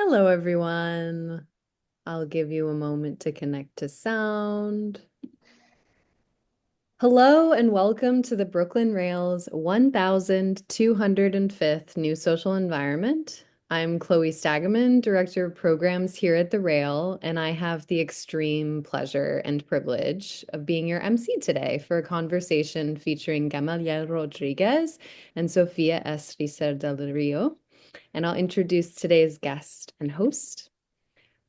Hello, everyone. I'll give you a moment to connect to sound. Hello, and welcome to the Brooklyn Rail's 1205th New Social Environment. I'm Chloe Stagaman, Director of Programs here at the Rail, and I have the extreme pleasure and privilege of being your MC today for a conversation featuring Gamaliel Rodríguez and Sofía S. Reeser del Rio. And I'll introduce today's guest and host.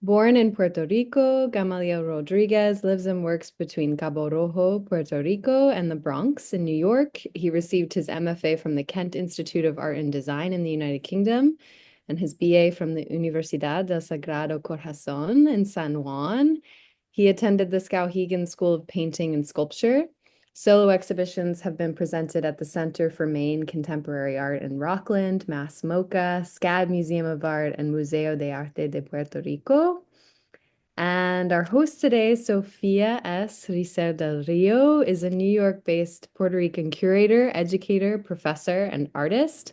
Born in Puerto Rico, Gamaliel Rodríguez lives and works between Cabo Rojo, Puerto Rico, and the Bronx in New York. He received his MFA from the Kent Institute of Art and Design in the United Kingdom and his BA from the Universidad del Sagrado Corazón in San Juan. He attended the Skowhegan School of Painting and Sculpture. Solo exhibitions have been presented at the Center for Maine Contemporary Art in Rockland, Mass MoCA, SCAD Museum of Art, and Museo de Arte de Puerto Rico. And our host today, Sofía S. Reeser del Rio, is a New York-based Puerto Rican curator, educator, professor, and artist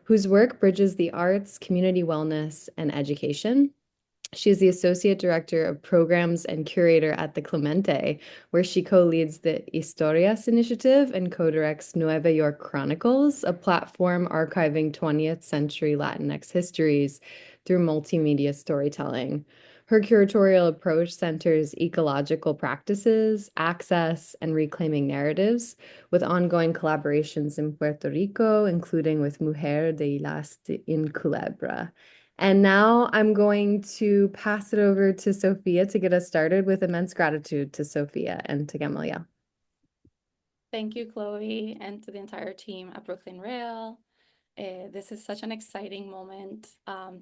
whose work bridges the arts, community wellness, and education. She is the Associate Director of Programs and Curator at the Clemente, where she co-leads the Historias Initiative and co-directs Nueva York Chronicles, a platform archiving 20th century Latinx histories through multimedia storytelling. Her curatorial approach centers ecological practices, access, and reclaiming narratives, with ongoing collaborations in Puerto Rico, including with Mujer de Islas in Culebra. And now I'm going to pass it over to Sofía to get us started with immense gratitude to Sofía and to Gamaliel. Thank you, Chloe, and to the entire team at Brooklyn Rail. This is such an exciting moment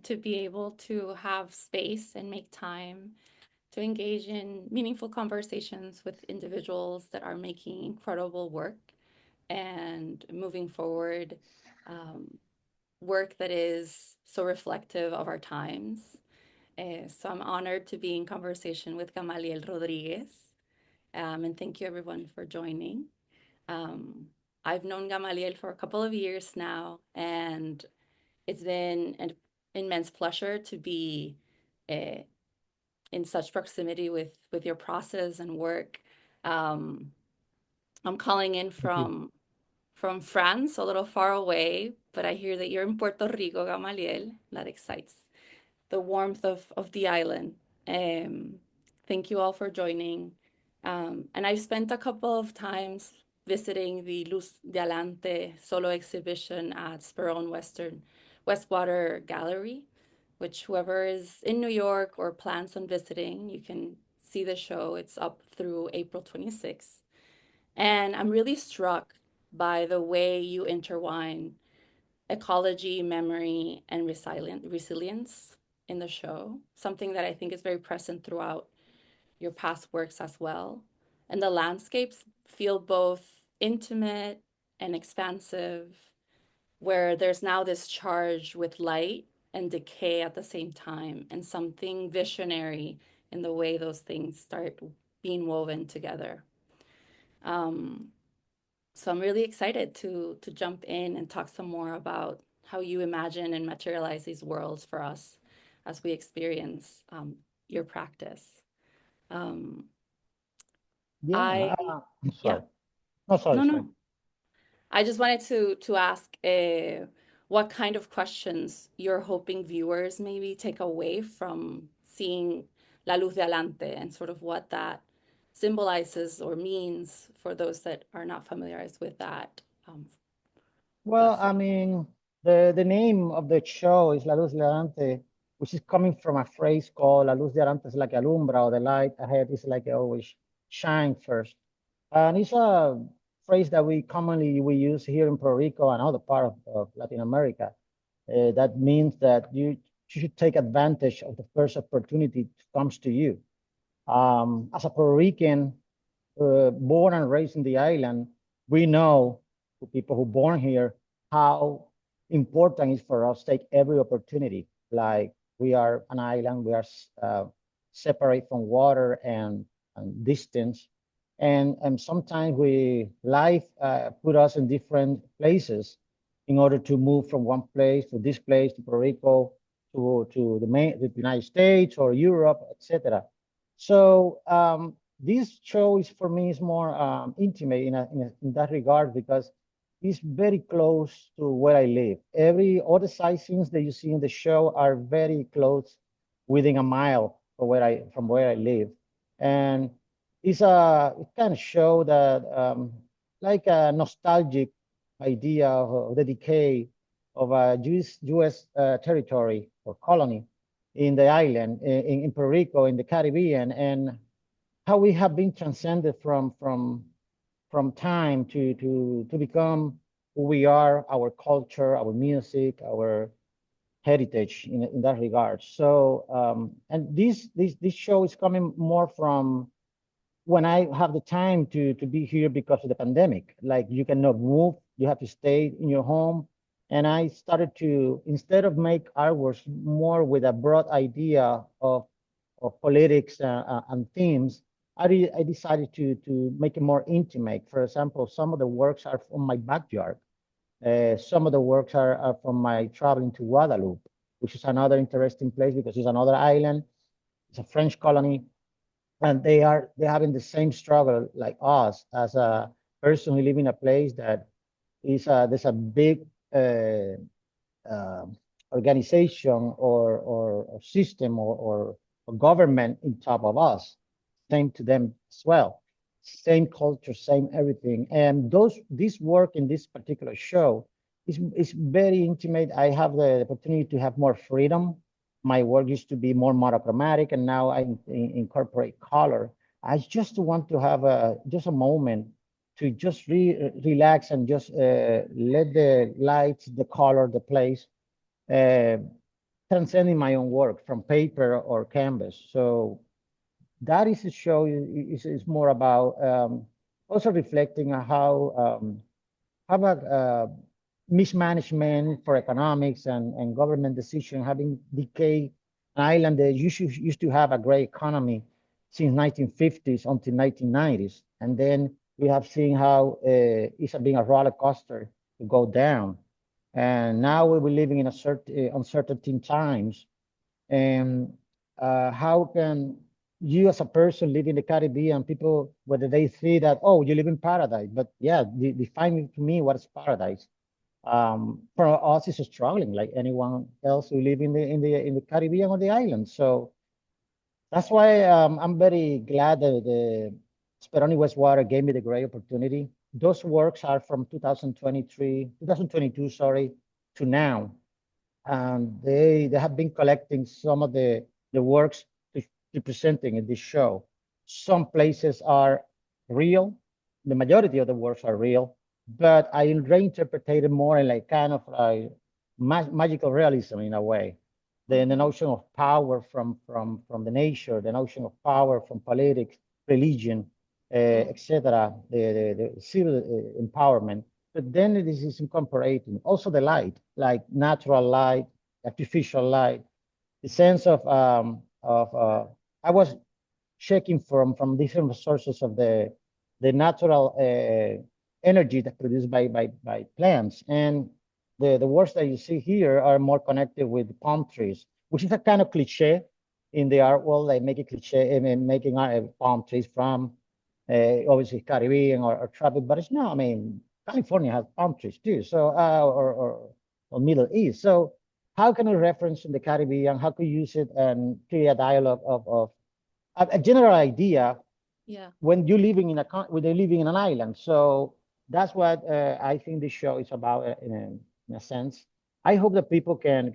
to be able to have space and make time to engage in meaningful conversations with individuals that are making incredible work and moving forward work that is so reflective of our times. So I'm honored to be in conversation with Gamaliel Rodríguez, and thank you everyone for joining. I've known Gamaliel for a couple of years now, and it's been an immense pleasure to be in such proximity with your process and work. I'm calling in Thank you. from France, a little far away, but I hear that you're in Puerto Rico, Gamaliel. That excites the warmth of the island. Um, Thank you all for joining. And I've spent a couple of times visiting the Luz de Alante solo exhibition at Speron Westwater Gallery, which whoever is in New York or plans on visiting, you can see the show. It's up through April 26th. And I'm really struck by the way you intertwine ecology, memory, and resilience in the show, something that I think is very present throughout your past works as well. And the landscapes feel both intimate and expansive, where there's now this charge with light and decay at the same time, and something visionary in the way those things start being woven together. Um, so I'm really excited to jump in and talk some more about how you imagine and materialize these worlds for us as we experience your practice. Um, I Yeah, I'm yeah, sorry. No, sorry, no, sorry. no. I just wanted to ask what kind of questions you're hoping viewers maybe take away from seeing La Luz de Alante and sort of what that symbolizes or means for those that are not familiarized with Well, that I phrase. mean, the name of the show is La Luz de Adelante, which is coming from a phrase called La Luz de Adelante is like alumbra, or the light ahead is like always shine first. And it's a phrase that we use here in Puerto Rico and other part of Latin America. That means that you should take advantage of the first opportunity that comes to you. As a Puerto Rican, born and raised in the island, we know, the people who born here, how important it is for us to take every opportunity. Like we are an island, we are separate from water and distance. And sometimes life put us in different places in order to move from one place to this place to Puerto Rico to the United States or Europe, etc. So this show is for me is more intimate in that regard because it's very close to where I live. All the sightseeings that you see in the show are very close, within a mile from where I live, and it kind of show that like a nostalgic idea of the decay of a U.S. Territory or colony in the island, in Puerto Rico, in the Caribbean, and how we have been transcended from time to become who we are, our culture, our music, our heritage in that regard. So, and this show is coming more from when I have the time to be here because of the pandemic. Like you cannot move, you have to stay in your home. And I started to, instead of make artworks more with a broad idea of politics and themes, I decided to make it more intimate. For example, some of the works are from my backyard. Some of the works are from my traveling to Guadeloupe, which is another interesting place because it's another island. It's a French colony, and they're having the same struggle like us as a person who live in a place that is there's a big uh, uh, organization or system or government in top of us. Same to them as well. Same culture, same everything. And this work in this particular show is very intimate. I have the opportunity to have more freedom. My work used to be more monochromatic, and now I incorporate color. I just want to have just a moment to just relax and just let the lights, the color, the place uh, transcending my own work from paper or canvas. So that is a show is more about also reflecting on how about mismanagement for economics and government decision having decayed an island that used to have a great economy since 1950s until 1990s. And then we have seen how it's been a roller coaster to go down. And now we're living in a certain uncertain times. And how can you as a person live in the Caribbean, people, whether they see that, oh, you live in paradise, but yeah, define to me what is paradise. For us, it's struggling like anyone else who live in the Caribbean or the island. So that's why I'm very glad that the Speroni Westwater gave me the great opportunity. Those works are from 2022, sorry, to now. And they have been collecting some of the works to presenting in this show. Some places are real. The majority of the works are real, but I reinterpreted more in like kind of like magical realism in a way. The notion of power from the nature, the notion of power from politics, religion, etc. The civil empowerment. But then it is incorporating also the light, like natural light, artificial light, the sense of I was checking from different sources of the natural energy that's produced by plants. And the words that you see here are more connected with palm trees, which is a kind of cliche in the art world. They make it cliche, I mean, making palm trees from obviously Caribbean or tropic, but it's not. I mean, California has palm trees too, so or Middle East. So how can we reference in the Caribbean? How can you use it and create a dialogue of a general idea Yeah. when you're living when they're living in an island? So that's what I think this show is about in a sense. I hope that people can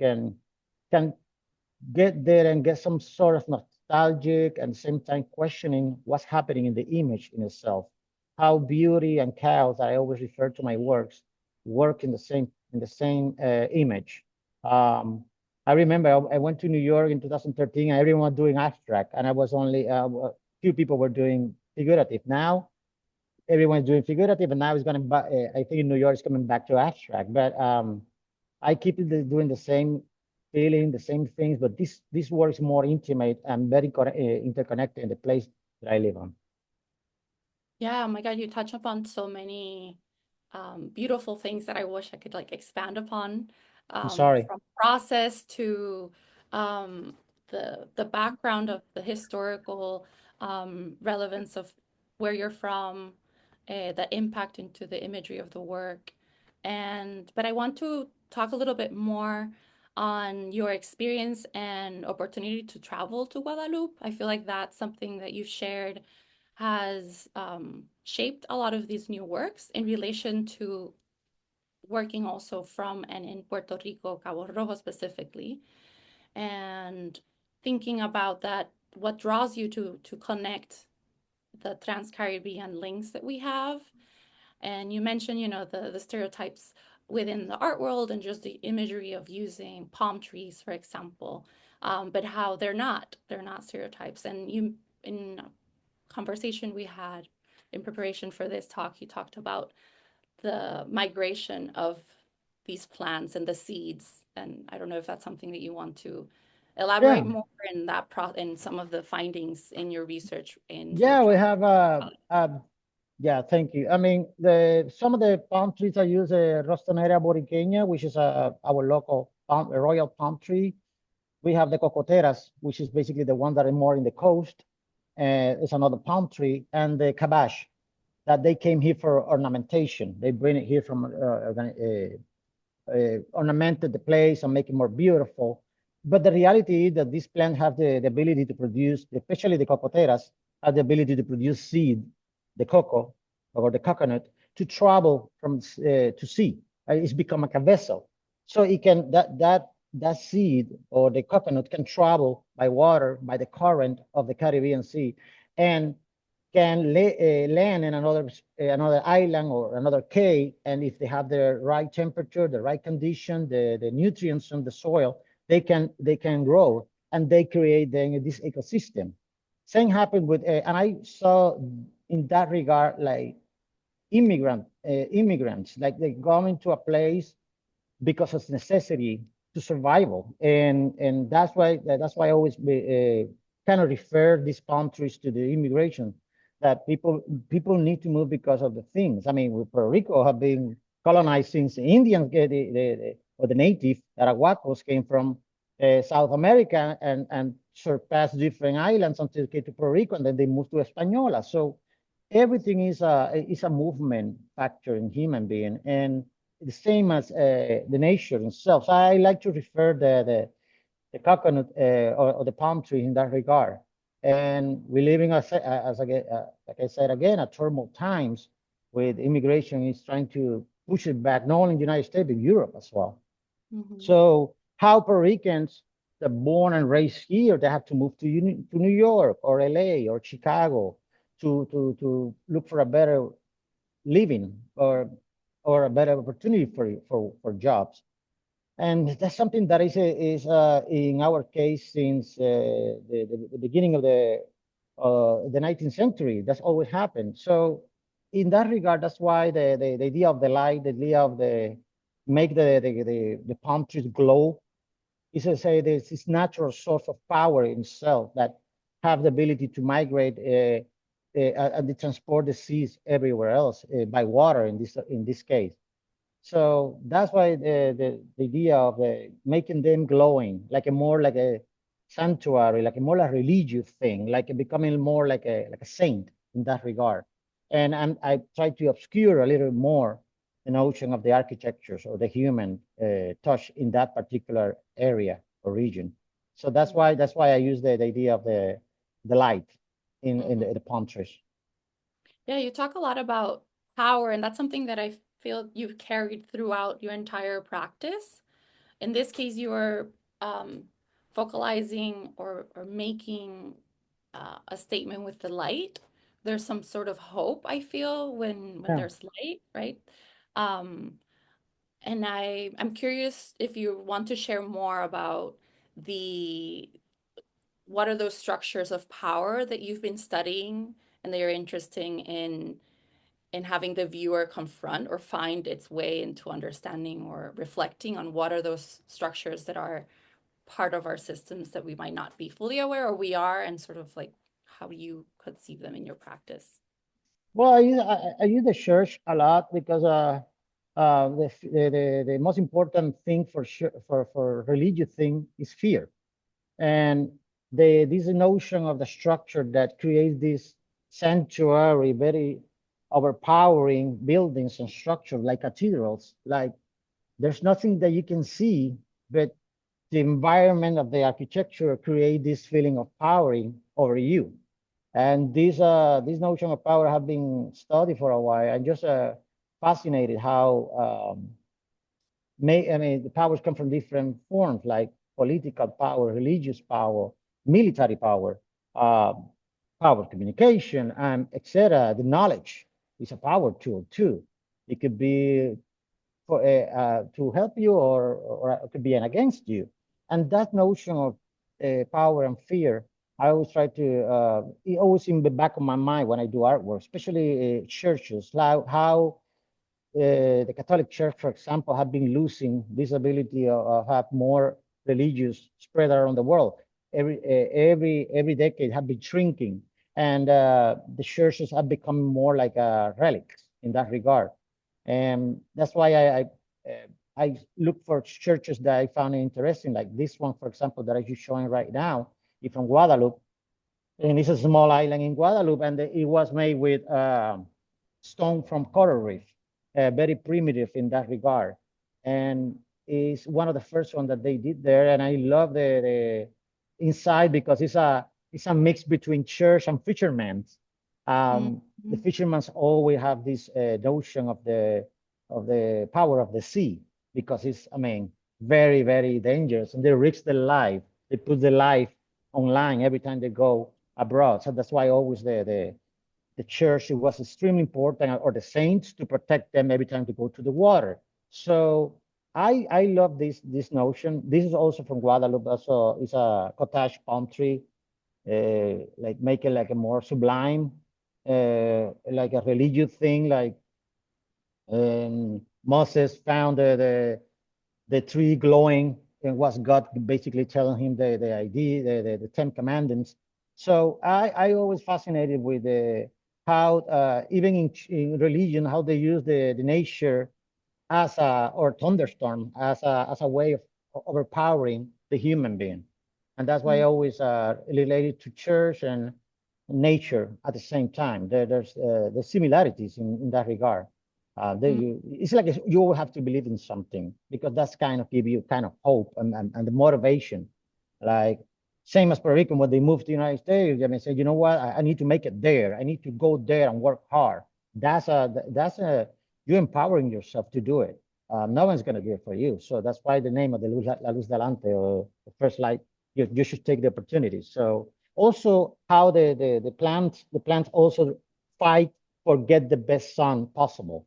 get there and get some sort of nostalgic and same time questioning what's happening in the image in itself. How beauty and chaos, I always refer to my works, work in the same image. Um, I remember I went to New York in 2013 and everyone was doing abstract and I was only a few people were doing figurative. Now everyone's doing figurative and now it's going to, I think in New York it's coming back to abstract, but I keep doing the same feeling, the same things, but this works more intimate and very interconnected in the place that I live on. Yeah, oh my God, you touch upon so many beautiful things that I wish I could like expand upon. I'm sorry. From process to the background of the historical relevance of where you're from, the impact into the imagery of the work. But I want to talk a little bit more on your experience and opportunity to travel to Guadeloupe. I feel like that's something that you've shared has shaped a lot of these new works in relation to working also from and in Puerto Rico, Cabo Rojo specifically, and thinking about that, what draws you to connect the Trans-Caribbean links that we have. And you mentioned, the stereotypes within the art world and just the imagery of using palm trees, for example, but how they're not stereotypes. And in a conversation we had in preparation for this talk, you talked about the migration of these plants and the seeds. And I don't know if that's something that you want to elaborate Yeah. more in that in some of the findings in your research into Yeah, we have yeah, thank you. I mean, some of the palm trees I use Rostoneria boriqueña, which is our local royal palm tree. We have the cocoteras, which is basically the one that are more in the coast. It's another palm tree, and the cabash that they came here for ornamentation. They bring it here from ornamented the place and make it more beautiful. But the reality is that these plants have the ability to produce, especially the cocoteras, have the ability to produce seed, the cocoa or the coconut, to travel from to sea. It's become like a vessel. So it can that seed or the coconut can travel by water, by the current of the Caribbean Sea, and can land in another island or another cay, and if they have the right temperature, the right condition, the nutrients from the soil, they can grow and they create then this ecosystem. Same happened with, and I saw in that regard like immigrants, like they go into a place because of necessity to survival, and that's why I always kind of refer these palm trees to the immigration, that people need to move because of the things. I mean, Puerto Rico have been colonized since the Indians, or the native Arahuacos came from South America and surpassed different islands until they came to Puerto Rico, and then they moved to Española. So everything is a movement factor in human being, and the same as the nature itself. So I like to refer the coconut or the palm tree in that regard. And we're living, like I said again, at turmoil times, with immigration is trying to push it back, not only in the United States, but Europe as well. Mm-hmm. So how Puerto Ricans that are born and raised here, they have to move to New York or LA or Chicago to look for a better living or a better opportunity for jobs. And that's something that is in our case since the beginning of the 19th century. That's always happened. So in that regard, that's why the idea of the light, the idea of make the palm trees glow, is to say there's this natural source of power in itself that have the ability to migrate and to transport the seeds everywhere else by water in this case. So that's why the idea of making them glowing, like a sanctuary, like a more like religious thing, like becoming more like a saint in that regard. And I try to obscure a little more the notion of the architectures or the human touch in that particular area or region. So that's why I use the idea of the light in the palm trees. Yeah, you talk a lot about power, and that's something that I feel you've carried throughout your entire practice. In this case, you are focalizing or making a statement with the light. There's some sort of hope, I feel, when Yeah. there's light, right? And I'm curious if you want to share more about what are those structures of power that you've been studying and that you're interested in having the viewer confront or find its way into understanding or reflecting on what are those structures that are part of our systems that we might not be fully aware or we are, and sort of like how you conceive them in your practice. Well, I use the church a lot because the most important thing for religious thing is fear. And this notion of the structure that creates this sanctuary, very overpowering buildings and structures like cathedrals, like there's nothing that you can see, but the environment of the architecture create this feeling of powering over you. And this notion of power have been studied for a while. I'm just fascinated how I mean, the powers come from different forms, like political power, religious power, military power, uh, power of communication, and etc. The knowledge is a power tool too. It could be for to help you, or it could be an against you. And that notion of power and fear, I always try to it always in the back of my mind when I do artwork, especially churches, like how the Catholic Church, for example, have been losing this ability of have more religious spread around the world. Every decade have been shrinking, and the churches have become more like relics in that regard. And that's why I look for churches that I found interesting, like this one, for example, that I'm just showing right now, is from Guadeloupe, and it's a small island in Guadeloupe, and it was made with stone from coral reef, very primitive in that regard, and is one of the first one that they did there. And I love the inside because it's a mix between church and fishermen. The fishermen always have this notion of the power of the sea, because it's, I mean, very, very dangerous, and they risk their life. They put their life online every time they go abroad. So that's why always the church, it was extremely important, or the saints, to protect them every time they go to the water. So I love this notion. This is also from Guadeloupe. Also, it's a cottage palm tree, like make it like a more sublime, like a religious thing. Like Moses found the tree glowing, and was God basically telling him the idea, the 10 commandments. So I always fascinated with how even in religion, how they use the nature as or thunderstorm as a way of overpowering the human being. And that's why I always related to church and nature at the same time. There's the similarities in that regard. It's like you will have to believe in something, because that's kind of give you kind of hope and the motivation. Like same as Puerto Rico, when they moved to the United States, I mean, say, you know what, I need to make it there. I need to go there and work hard. That's a you're empowering yourself to do it. No one's going to do it for you. So that's why the name of the La Luz de Alante, or the first light, you should take the opportunity. So also how the plants also fight for get the best sun possible.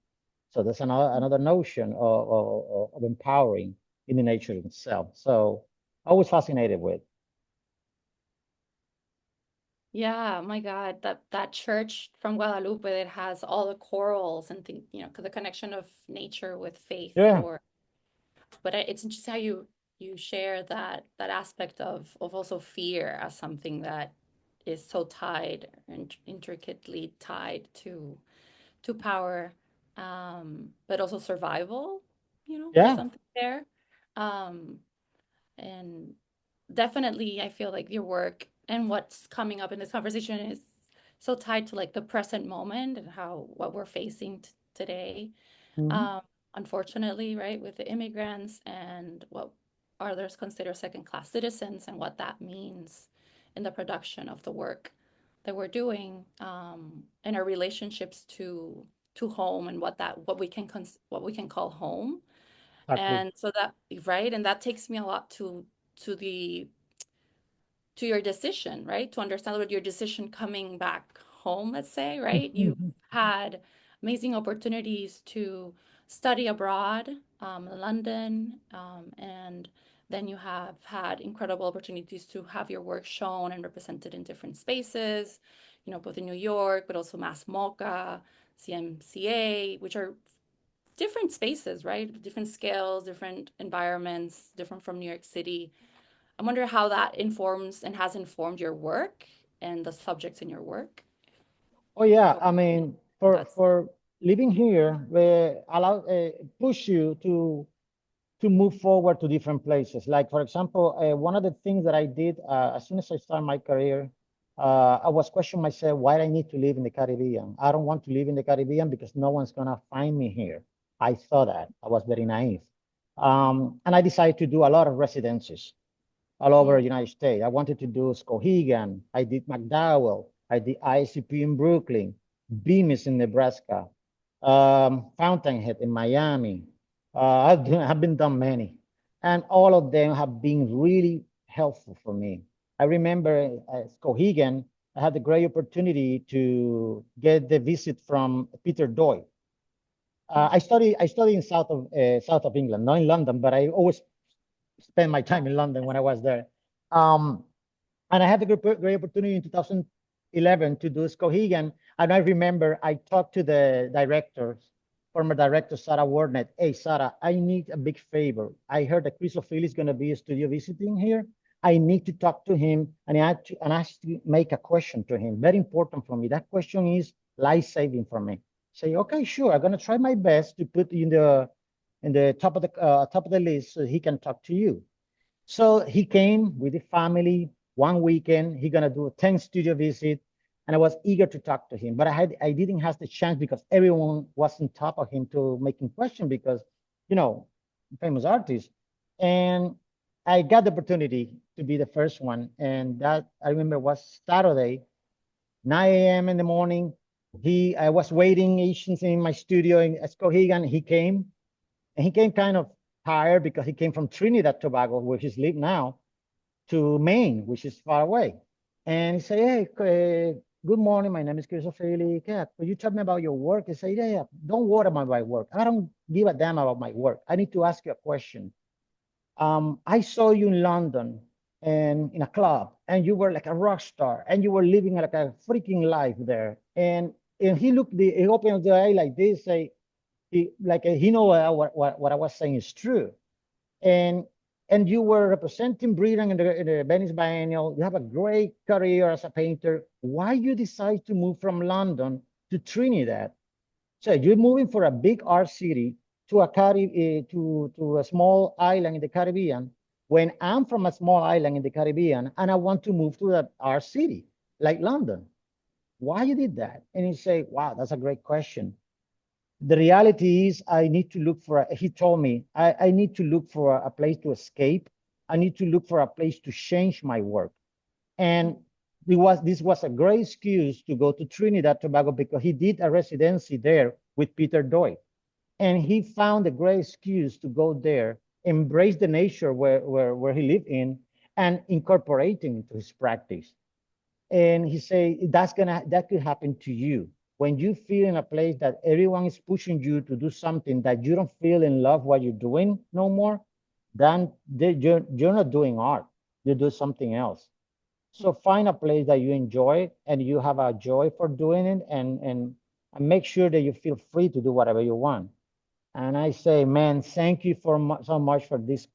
So that's another notion of empowering in the nature itself. So I was fascinated with. Yeah, my God, that church from Guadalupe that has all the corals and things, the connection of nature with faith, Yeah. or but it's just how you share that aspect of also fear as something that is so tied and intricately tied to power, but also survival, there's Yeah. something there. Um, and definitely I feel like your work and what's coming up in this conversation is so tied to like the present moment and how what we're facing today. Mhm. Unfortunately, right, with the immigrants and what others consider second-class citizens, and what that means in the production of the work that we're doing, and our relationships to home, and what we can call home. Exactly. And so that, right, and that takes me a lot to the to your decision, right? To understand what your decision coming back home, let's say, right? You've had amazing opportunities to study abroad, in London, and then you have had incredible opportunities to have your work shown and represented in different spaces, both in New York, but also Mass MoCA, CMCA, which are different spaces, right? Different scales, different environments, different from New York City. I wonder how that informs and has informed your work and the subjects in your work. Oh yeah, Hope I mean, that's for living here, we allow push you to move forward to different places. Like, for example, one of the things that I did as soon as I started my career, I was questioning myself why I need to live in the Caribbean. I don't want to live in the Caribbean because no one's gonna find me here. I thought that. I was very naive. And I decided to do a lot of residencies all over the United States. I wanted to do Skowhegan. I did McDowell. I did ISCP in Brooklyn, Bemis in Nebraska, Fountainhead in Miami. I've been done many, and all of them have been really helpful for me. I remember Skowhegan, I had the great opportunity to get the visit from Peter Doyle. I studied in south of England, not in London, but I always spent my time in London when I was there. And I had the great opportunity in 2011 to do Skowhegan. And I remember I talked to the former director, Sarah Warnett. Hey, Sarah, I need a big favor. I heard that Chris O'Feely is going to be a studio visiting here. I need to talk to him and I have to make a question to him. Very important for me. That question is life-saving for me. Say, okay, sure. I'm going to try my best to put you in the top of the list so he can talk to you. So he came with the family one weekend. He's going to do a 10 studio visit. And I was eager to talk to him, but I didn't have the chance because everyone was on top of him to making questions because, you know, famous artist. And I got the opportunity to be the first one. And that I remember was Saturday, 9 a.m. in the morning. I was waiting Asians in my studio in Skowhegan. He came, and he came kind of tired because he came from Trinidad, Tobago, where he's live now, to Maine, which is far away. And he said, hey, good morning. My name is Chris O'Feely. Yeah, could you tell me about your work? I said, yeah, don't worry about my work. I don't give a damn about my work. I need to ask you a question. I saw you in London and in a club, and you were like a rock star, and you were living like a freaking life there. And he opened the eye like this, say, he know what I was saying is true. And you were representing Britain in the Venice Biennial. You have a great career as a painter. Why you decide to move from London to Trinidad? So you're moving for a big art city to a small island in the Caribbean, when I'm from a small island in the Caribbean and I want to move to our city, like London. Why you did that? And he say, wow, that's a great question. The reality is I need to look for, he told me, I need to look for a place to escape. I need to look for a place to change my work. And this was a great excuse to go to Trinidad, Tobago, because he did a residency there with Peter Doyle. And he found a great excuse to go there, embrace the nature where he lived in, and incorporating into his practice. And he said, that could happen to you. When you feel in a place that everyone is pushing you to do something that you don't feel in love what you're doing no more, then you're not doing art. You do something else. So find a place that you enjoy and you have a joy for doing it, and make sure that you feel free to do whatever you want. And I say, man, thank you so much for this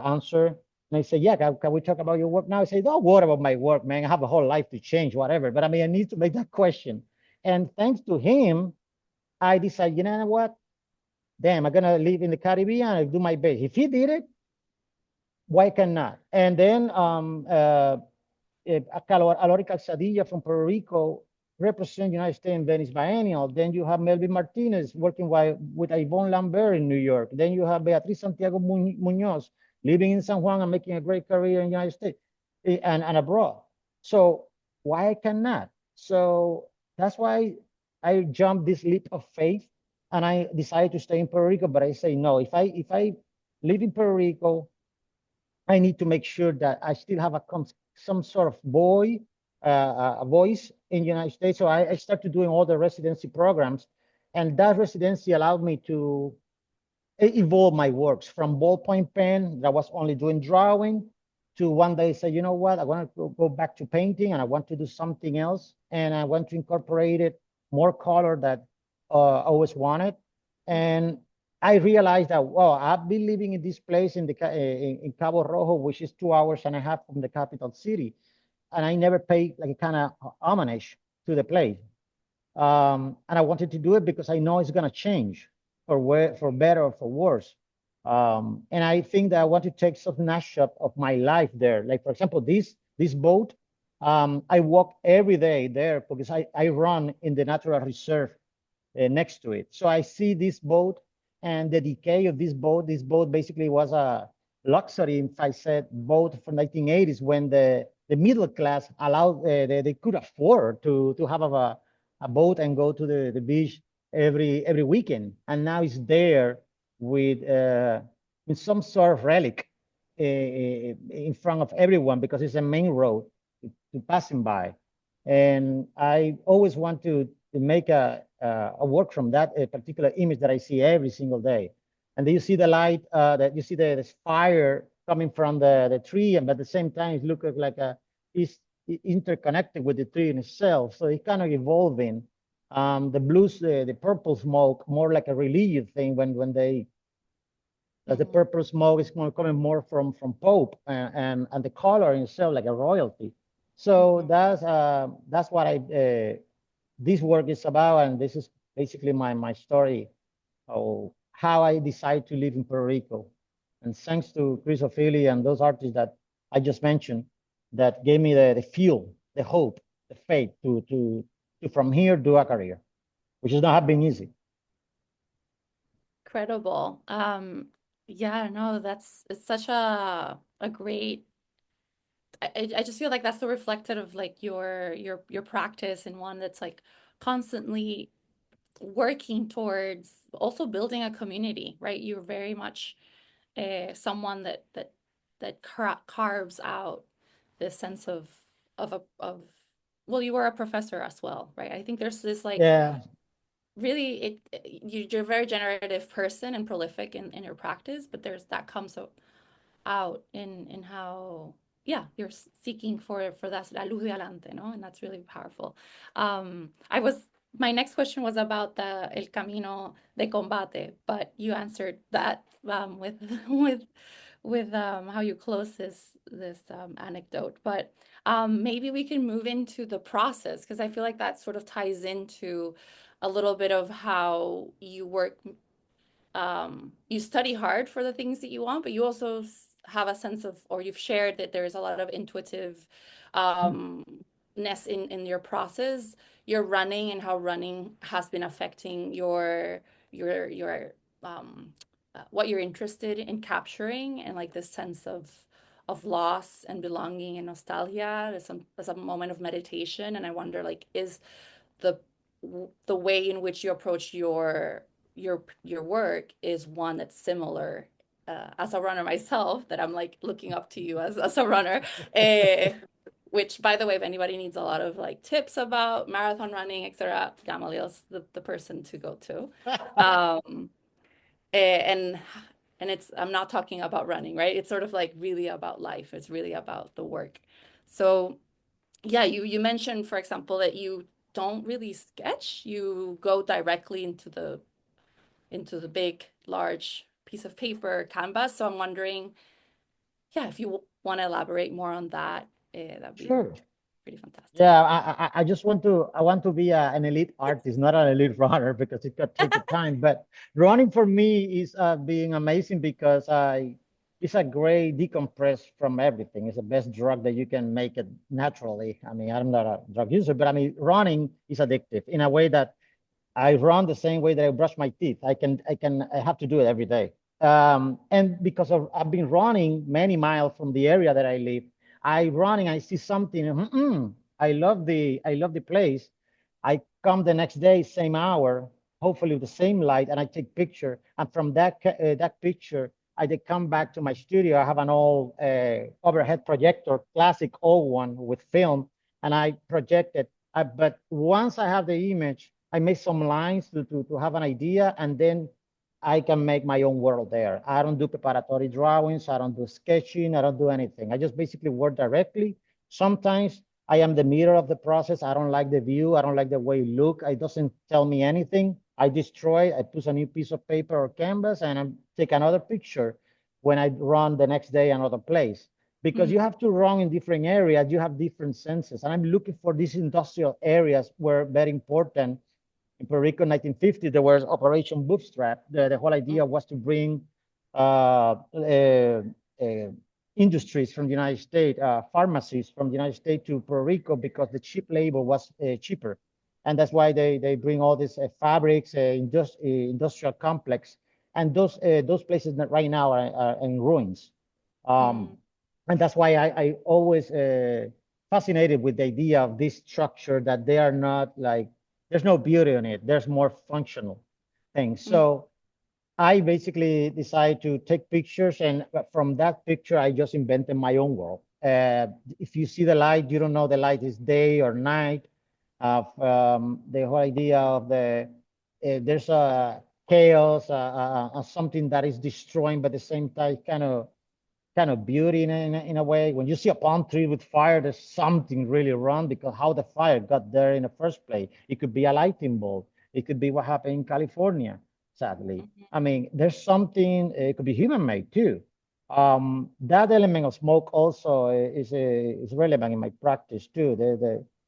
answer. And I say, yeah, can we talk about your work now? I say, don't worry about my work, man. I have a whole life to change, whatever. But I mean, I need to make that question. And thanks to him, I decided, you know what? Damn, I'm going to live in the Caribbean and do my best. If he did it, why cannot? And then Alori Calzadilla from Puerto Rico represent United States in Venice Biennial. Then you have Melvin Martinez working with Yvonne Lambert in New York. Then you have Beatriz Santiago Munoz living in San Juan and making a great career in the United States and abroad. So why I cannot? So that's why I jumped this leap of faith and I decided to stay in Puerto Rico. But I say, no, if I live in Puerto Rico, I need to make sure that I still have some sort of a voice in the United States. So I started doing all the residency programs, and that residency allowed me to evolve my works from ballpoint pen that was only doing drawing to one day say, you know what, I want to go back to painting and I want to do something else. And I want to incorporate it more color that I always wanted. And I realized that, well, I've been living in this place in Cabo Rojo, which is 2.5 hours from the capital city. And I never paid like a kind of homage to the place. And I wanted to do it because I know it's going to change for better or for worse. And I think that I want to take some snapshot of my life there. Like, for example, this boat, I walk every day there because I run in the natural reserve next to it. So I see this boat and the decay of this boat. This boat basically was a luxury, if I said, boat from 1980s when the middle class allowed, they could afford to have a boat and go to the beach every weekend. And now it's there with some sort of relic in front of everyone because it's a main road to passing by. And I always want to make a work from that particular image that I see every single day. And then you see the light, that you see the fire coming from the tree, and at the same time it looks like it's interconnected with the tree in itself. So it's kind of evolving. The blues, the purple smoke, more like a religious thing when they the purple smoke is coming more from Pope, and the color in itself like a royalty. So that's what this work is about, and this is basically my story of how I decided to live in Puerto Rico. And thanks to Chris O'Philly and those artists that I just mentioned, that gave me the fuel, the hope, the faith to from here do a career, which has not been easy. Incredible. Yeah, no, it's such a great. I just feel like that's so reflective of like your practice, and one that's like constantly working towards also building a community, right? You're very much someone that carves out this sense of well, you were a professor as well, right? I think there's this like Yeah, really you're a very generative person and prolific in your practice, but there's that comes out in how you're seeking for that la luz de Alante, no? And that's really powerful. My next question was about the El Camino de Combate, but you answered that with how you close this anecdote. But maybe we can move into the process, because I feel like that sort of ties into a little bit of how you work. You study hard for the things that you want, but you also have a sense of, or you've shared that there's a lot of intuitiveness in your process, your running, and how running has been affecting your what you're interested in capturing, and like this sense of loss and belonging and nostalgia. There's a moment of meditation, and I wonder, like, is the way in which you approach your work is one that's similar, as a runner myself, that I'm like looking up to you as a runner, which, by the way, if anybody needs a lot of like tips about marathon running, etc., Gamaliel's the person to go to. And it's, I'm not talking about running, right? It's sort of like really about life. It's really about the work. So yeah, you mentioned, for example, that you don't really sketch. You go directly into the big, large piece of paper, canvas. So I'm wondering, if you want to elaborate more on that, that'd be sure. pretty fantastic. Yeah, I just want to be an elite artist, not an elite runner, because it could take the time. But running for me is being amazing because it's a great decompress from everything. It's the best drug that you can make it naturally. I mean, I'm not a drug user, but I mean, running is addictive in a way that I run the same way that I brush my teeth. I have to do it every day. And because I've been running many miles from the area that I live, I run and I see something. I love the place. I come the next day, same hour, hopefully with the same light, and I take picture. And from that picture, I then come back to my studio. I have an old overhead projector, classic old one with film, and I project it. But once I have the image, I make some lines to have an idea, and then I can make my own world there. I don't do preparatory drawings. I don't do sketching. I don't do anything. I just basically work directly. Sometimes I am the mirror of the process. I don't like the view. I don't like the way it look. It doesn't tell me anything. I destroy. I put a new piece of paper or canvas, and I take another picture when I run the next day another place. Because you have to run in different areas. You have different senses. And I'm looking for these industrial areas were very important. In Puerto Rico in 1950, there was Operation Bootstrap. The whole idea was to bring industries from the United States, pharmacies from the United States to Puerto Rico because the cheap labor was cheaper. And that's why they bring all these fabrics, industrial complex. And those places that right now are in ruins. And that's why I always fascinated with the idea of this structure that they are not like, there's no beauty in it. There's more functional things. So I basically decided to take pictures, and from that picture, I just invented my own world. If you see the light, you don't know the light is day or night. The whole idea of there's a chaos, something that is destroying, but at the same time, kind of beauty in a way. When you see a palm tree with fire, there's something really wrong because how the fire got there in the first place. It could be a lightning bolt. It could be what happened in California, sadly. I mean, there's something, it could be human made too. That element of smoke also is relevant in my practice too.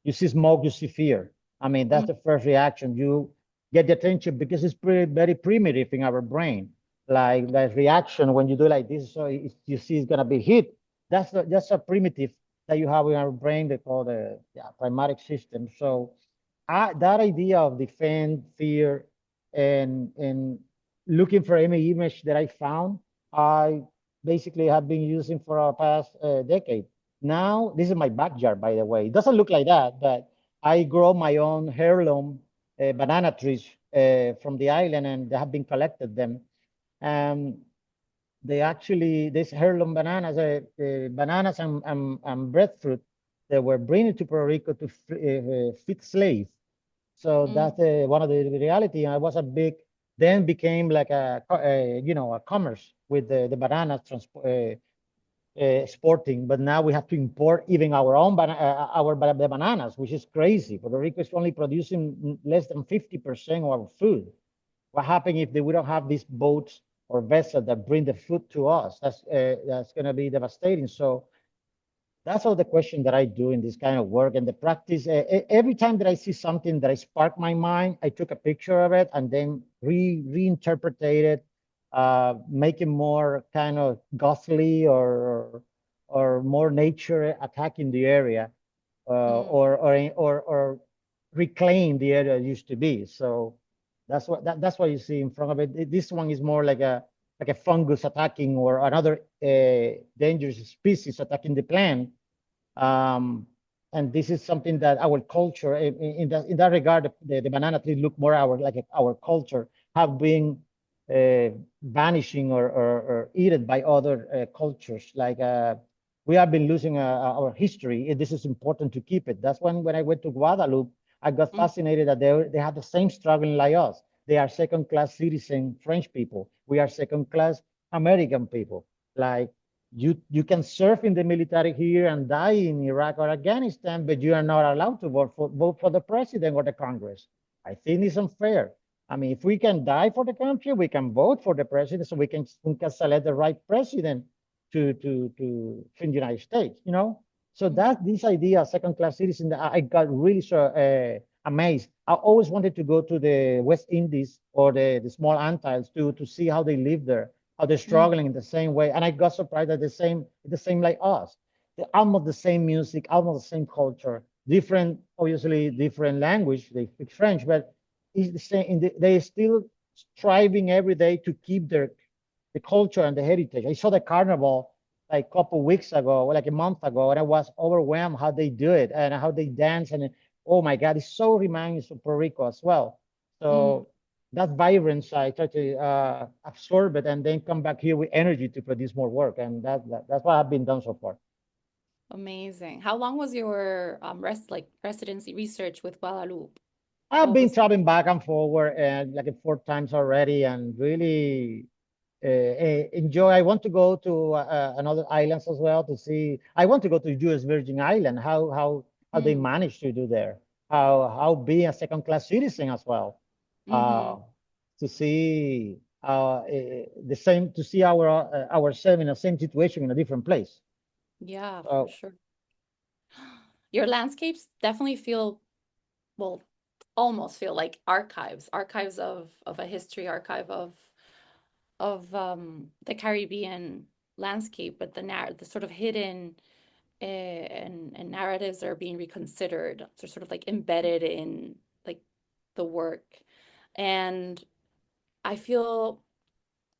You see smoke, you see fear. I mean, that's the first reaction. You get the attention because it's very primitive in our brain, like that reaction when you do like this, so you see it's gonna be hit. That's a primitive that you have in our brain they call the primatic system. So that idea of defend, fear, and looking for any image that I found, I basically have been using for the past decade. Now, this is my backyard, by the way. It doesn't look like that, but I grow my own heirloom banana trees from the island, and they have been collected them. Um, they actually, these heirloom bananas, bananas and breadfruit, they were bringing to Puerto Rico to feed slaves. So that's one of the reality. I was a big, then became like a commerce with the bananas exporting, but now we have to import even our own the bananas, which is crazy. Puerto Rico is only producing less than 50% of our food. What happens if we don't have these boats or vessels that bring the food to us? That's going to be devastating. So that's all the question that I do in this kind of work and the practice. Every time that I see something that I spark my mind, I took a picture of it and then reinterpreted it, make it more kind of ghostly or more nature attacking the area, or reclaim the area it used to be. So that's what you see in front of it. This one is more like a fungus attacking or another dangerous species attacking the plant. And this is something that our culture, in that regard, the banana tree look more our culture have been vanishing or eaten by other cultures. Like we have been losing our history. This is important to keep it. That's when I went to Guadeloupe, I got fascinated that they have the same struggle like us. They are second-class citizen French people. We are second-class American people. Like you can serve in the military here and die in Iraq or Afghanistan, but you are not allowed to vote for the president or the Congress. I think it's unfair. I mean, if we can die for the country, we can vote for the president, so we can select the right president to the United States. So that this idea of second-class citizen, I got really so amazed. I always wanted to go to the West Indies or the small Antilles to see how they live there, how they're struggling in the same way. And I got surprised that the same like us. They're almost the same music, almost the same culture, obviously different language. They speak French, but it's the same. They're still striving every day to keep the culture and the heritage. I saw the carnival like a couple weeks ago, like a month ago, and I was overwhelmed how they do it and how they dance. And oh my God, it's so reminds of Puerto Rico as well. So that vibrance, I try to absorb it and then come back here with energy to produce more work. And that's what I've been done so far. Amazing. How long was your residency research with Guadalupe? I've been traveling back and forward and like 4 times already, and really enjoy. I want to go to another islands as well to see. I want to go to U.S. Virgin Island. How they manage to do there. How being a second-class citizen as well. To see the same, to see ourselves in the same situation in a different place. Yeah, for sure. Your landscapes definitely feel, well, almost feel like archives of a history, archive of the Caribbean landscape, but the sort of hidden and narratives are being reconsidered. They're sort of like embedded in like the work. And I feel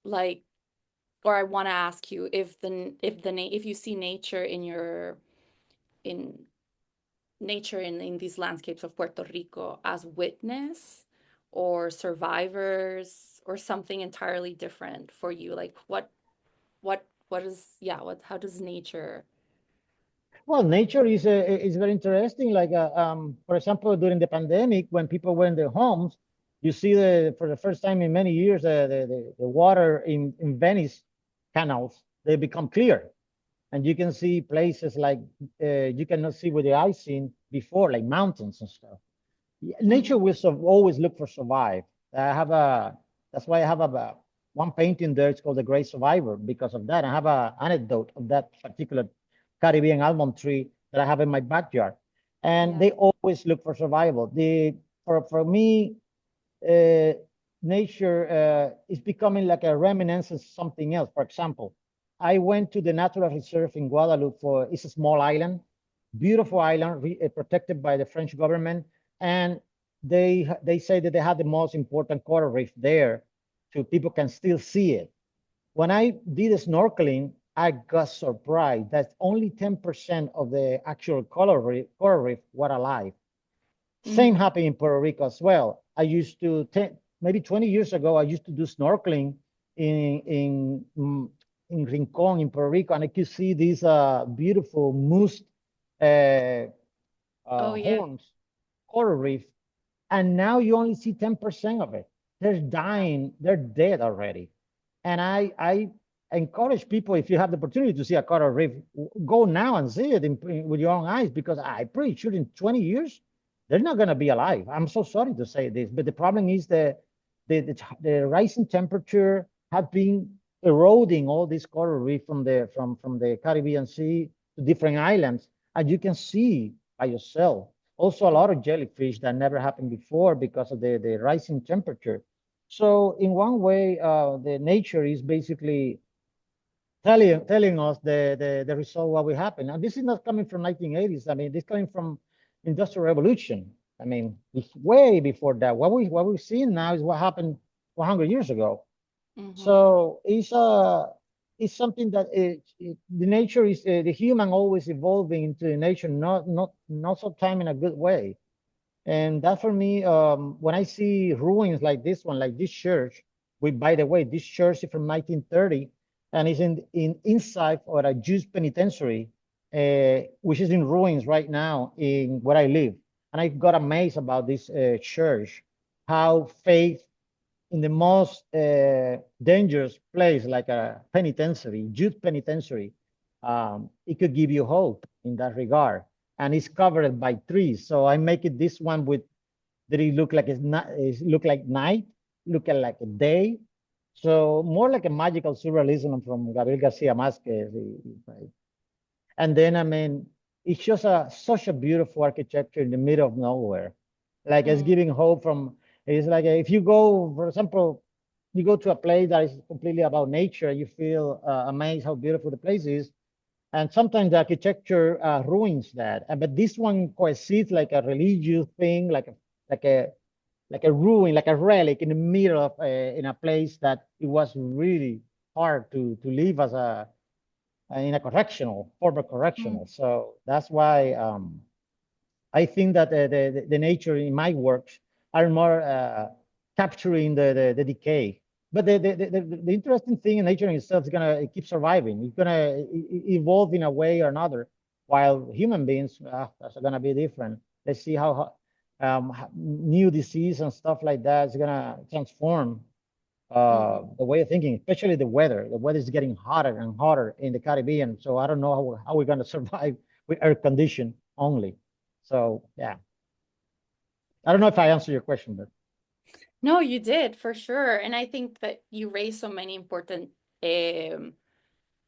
like, or I want to ask you if you see nature in in these landscapes of Puerto Rico as witness or survivors or something entirely different for you. Like what is, yeah, what, how does nature? Well, nature is very interesting. Like, for example, during the pandemic, when people were in their homes, you see for the first time in many years, the water in Venice canals, they become clear. And you can see places like you cannot see with the eye seen before, like mountains and stuff. Nature Mhm. will always look for survive. I have a That's why I have one painting there. It's called The Great Survivor because of that. I have an anecdote of that particular Caribbean almond tree that I have in my backyard, and Yeah. they always look for survival. For me, uh, nature is becoming like a reminiscence of something else. For example, I went to the natural reserve in Guadeloupe. It's a small island, beautiful island, protected by the French government, and they say that they have the most important coral reef there, so people can still see it. When I did snorkeling, I got surprised that only 10% of the actual coral reef were alive. Same Mm. happened in Puerto Rico as well. I used to, maybe 20 years ago, I used to do snorkeling in in mm, in Rincon in Puerto Rico, and I could see these beautiful moose uh, Oh yeah. horns, coral reef, and now you only see 10% of it. They're dying, they're dead already. And I encourage people, if you have the opportunity to see a coral reef, go now and see it with your own eyes, because I'm pretty sure in 20 years, they're not going to be alive. I'm so sorry to say this, but the problem is the rising temperature have been eroding all this coral reef from the Caribbean Sea to different islands. And you can see by yourself. Also, a lot of jellyfish that never happened before because of the rising temperature. So in one way, the nature is basically telling us the result what will happen. And this is not coming from 1980s. I mean, this coming from Industrial Revolution. I mean, it's way before that. What we're seeing now is what happened 100 years ago. Hmm. So it's something that the nature is the human always evolving into the nature, not so time in a good way. And that for me, when I see ruins like this one, like this church, by the way, this church is from 1930, and is in inside or a Jewish penitentiary, which is in ruins right now in where I live. And I got amazed about this church, how faith in the most dangerous place, like a penitentiary, youth penitentiary, it could give you hope in that regard. And it's covered by trees. So I make it this one with that it look like it's look like night, look like a day. So more like a magical surrealism from Gabriel Garcia Marquez. Right? And then, I mean, it's just such a beautiful architecture in the middle of nowhere. Like it's Mm. giving hope from, it's like if you go, for example, you go to a place that is completely about nature, you feel amazed how beautiful the place is. And sometimes the architecture ruins that. But this one coincides like a religious thing, like a like a ruin, like a relic in the middle of in a place that it was really hard to live as a in a former correctional. Mm. So that's why I think that the nature in my works are more capturing the decay. But the interesting thing in nature in itself is gonna keep surviving. It's gonna evolve in a way or another. While human beings, that's gonna be different. Let's see how new disease and stuff like that is gonna transform Mhm. the way of thinking, especially the weather. The weather is getting hotter and hotter in the Caribbean. So I don't know how we're going to survive with air condition only. So yeah, I don't know if I answered your question, but No, you did for sure. And I think that you raised so many important um,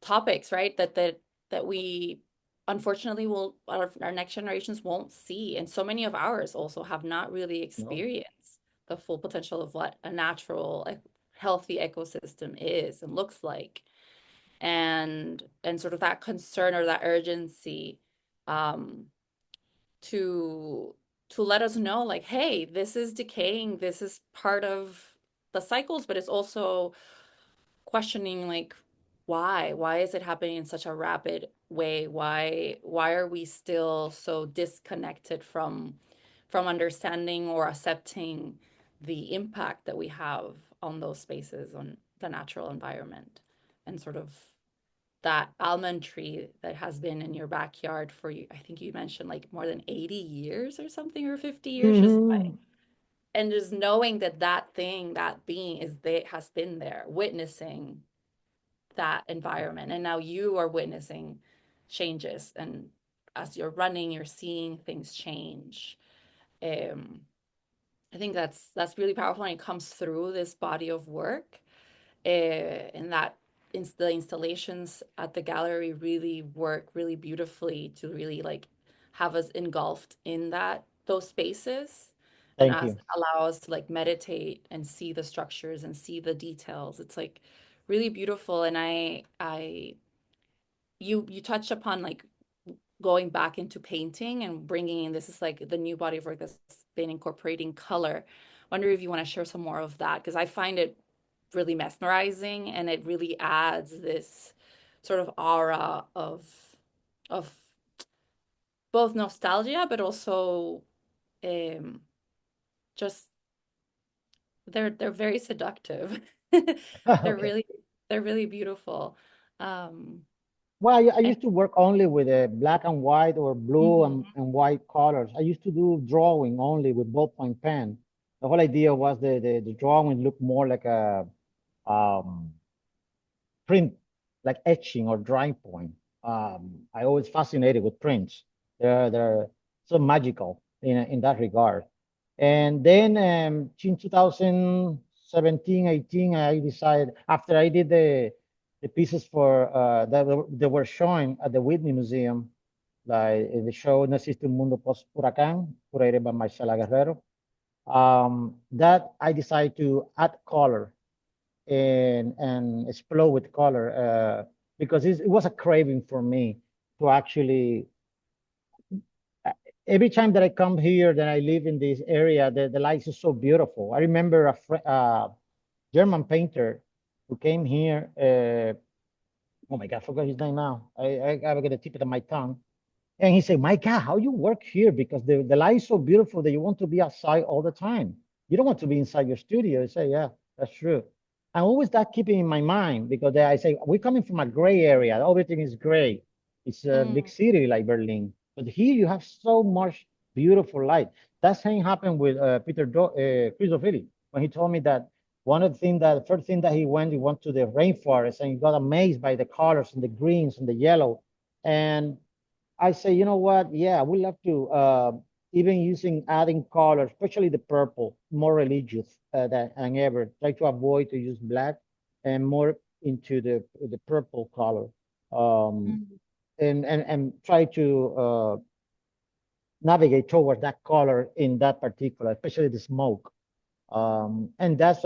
topics, right? That we unfortunately will our next generations won't see. And so many of ours also have not really no. experienced the full potential of what a natural, like, healthy ecosystem is and looks like, and sort of that concern or that urgency to let us know, like, hey, this is decaying, this is part of the cycles, but it's also questioning, like, why is it happening in such a rapid way? Why are we still so disconnected from understanding or accepting the impact that we have on those spaces, on the natural environment, and sort of that almond tree that has been in your backyard for, I think you mentioned, like, more than 80 years or something, or 50 years, just by, and just knowing that that thing, that being is there, has been there, witnessing that environment. And now you are witnessing changes. And as you're running, you're seeing things change. I think that's really powerful, and it comes through this body of work. And that the installations at the gallery really work really beautifully to really, like, have us engulfed in those spaces, and Thank you. allow us to, like, meditate and see the structures and see the details. It's, like, really beautiful. And you touched upon, like, going back into painting and bringing in, this is like the new body of work that's been incorporating color. Wonder if you want to share some more of that, because I find it really mesmerizing, and it really adds this sort of aura of both nostalgia, but also just they're very seductive. They're Okay. really beautiful. Well, I And used to work only with black and white or blue mhm, and white colors. I used to do drawing only with ballpoint pen. The whole idea was the drawing looked more like a um, print, like etching or drawing point. I always fascinated with prints. They're so magical in that regard. And then in 2017, 18, I decided, after I did the pieces for that they were showing at the Whitney Museum, like the show No Existe un Mundo Post Huracán, curated by Marcela Guerrero. That I decided to add color and explode with color because it was a craving for me to actually every time that I come here, that I live in this area, the lights is so beautiful. I remember a German painter who came here. Oh my God, I forgot his name now. I gotta get the tip of my tongue. And he said, "My God, how you work here? Because the light is so beautiful that you want to be outside all the time. You don't want to be inside your studio." I say, "Yeah, that's true." And always that keeping in my mind because I say we're coming from a gray area. Everything is gray. It's a big mm, city like Berlin, but here you have so much beautiful light. That same happened with Christopher when he told me that one of the things that the first thing that he went to the rainforest and he got amazed by the colors and the greens and the yellow. And I say, you know what? Yeah, I would love to, even using adding color, especially the purple, more religious than ever. Try to avoid to use black and more into the purple color. Um, mm, and try to navigate towards that color in that particular, especially the smoke. And that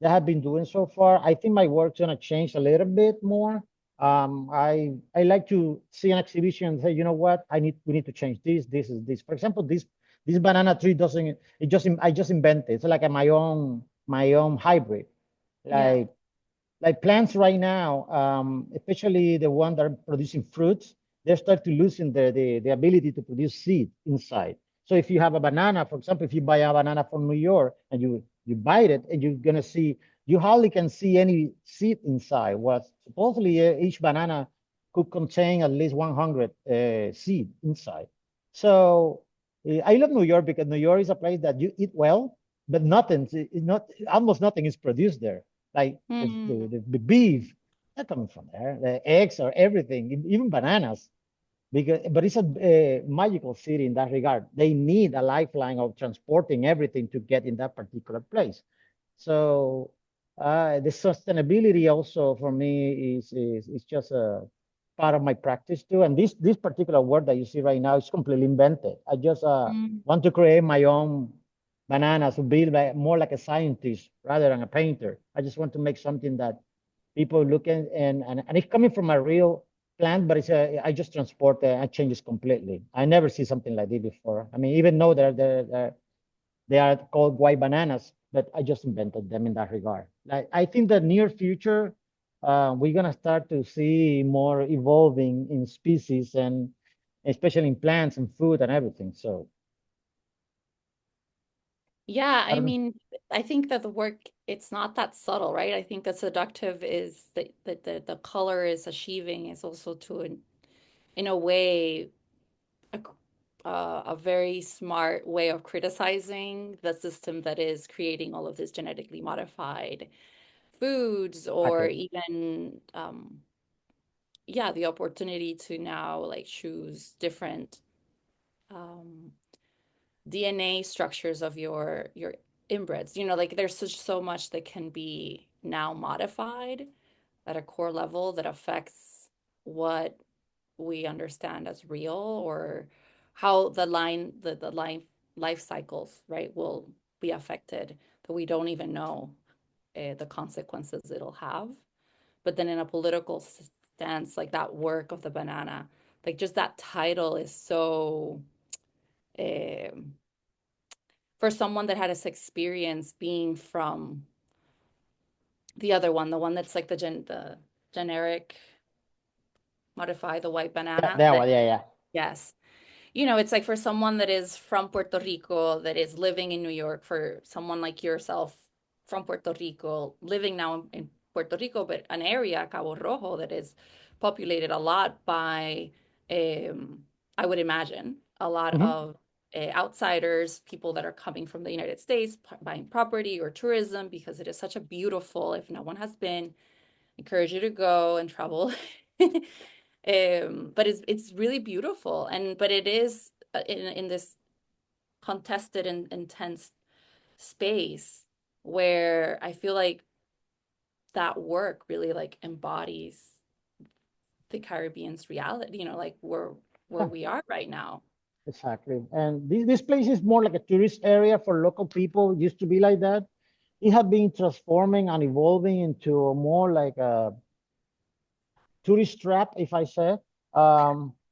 I've been doing so far. I think my work's gonna change a little bit more. I like to see an exhibition and say, you know what, we need to change this. This is this. For example, this banana tree doesn't. I just invented. It's like my own hybrid. yeah. Like plants right now, especially the one that are producing fruits, they start to losing the ability to produce seed inside. So if you have a banana, for example, if you buy a banana from New York and you bite it and you're gonna see, you hardly can see any seed inside. What supposedly each banana could contain at least 100 seed inside. So I love New York because New York is a place that you eat well, but not almost nothing is produced there. Like Mm, the beef, not coming from there. The eggs or everything, even bananas. Because, but it's a magical city in that regard. They need a lifeline of transporting everything to get in that particular place. So the sustainability also for me is just a part of my practice too. And this particular word that you see right now is completely invented. I just mm, want to create my own bananas to be like more like a scientist rather than a painter. I just want to make something that people look at, and it's coming from a real plant, but I just transport it and change it completely. I never see something like this before. I mean, even though they are called white bananas, but I just invented them in that regard. Like, I think the near future, we're gonna start to see more evolving in species and especially in plants and food and everything. So Yeah, I I don't know. mean, I think that the work, it's not that subtle, right? I think that seductive is that the color is achieving is also to in a way a, a very smart way of criticizing the system that is creating all of this genetically modified foods, or Exactly. even yeah, the opportunity to now like choose different um DNA structures of your inbreds. You know, like there's so much that can be now modified at a core level that affects what we understand as real, or how the life cycles, right, will be affected, that we don't even know the consequences it'll have. But then in a political stance, like that work of the banana, like just that title is so um for someone that had this experience being from the other one, the one that's like the generic modify the white Yeah, banana, that that one. Yeah, yeah. yes. You know, it's like for someone that is from Puerto Rico, that is living in New York, for someone like yourself from Puerto Rico, living now in Puerto Rico, but an area, Cabo Rojo, that is populated a lot by, um, I would imagine, a lot Mhm. of outsiders, people that are coming from the United States, buying property or tourism, because it is such a beautiful, if no one has been, encourage you to go and travel. But it's really beautiful, and but it is in this contested and intense space where I feel like that work really like embodies the Caribbean's reality, you know, like where Yeah, we are right now. exactly. And this place is more like a tourist area for local people. It used to be like that. It had been transforming and evolving into a more like a tourist trap, if I say.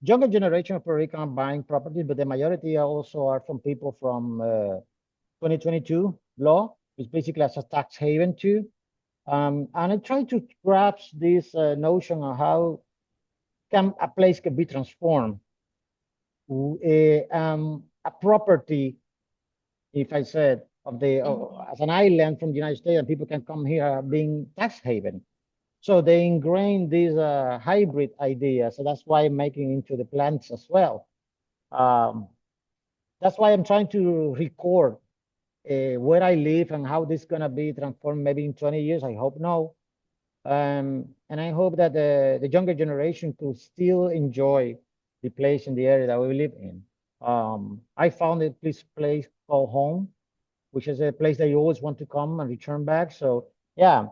Younger generation of Puerto Rican are buying properties, but the majority also are from people from 2022 law, which basically as a tax haven too. And I try to grasp this notion of how can a place can be transformed. A property, if I said, of the Mhm. as an island from the United States, and people can come here being tax haven. So they ingrained this hybrid idea. So that's why I'm making into the plants as well. Um, that's why I'm trying to record where I live and how this is going to be transformed maybe in 20 years. I hope no. And I hope that the younger generation could still enjoy the place in the area that we live in. I found this place called home, which is a place that you always want to come and return back. So yeah,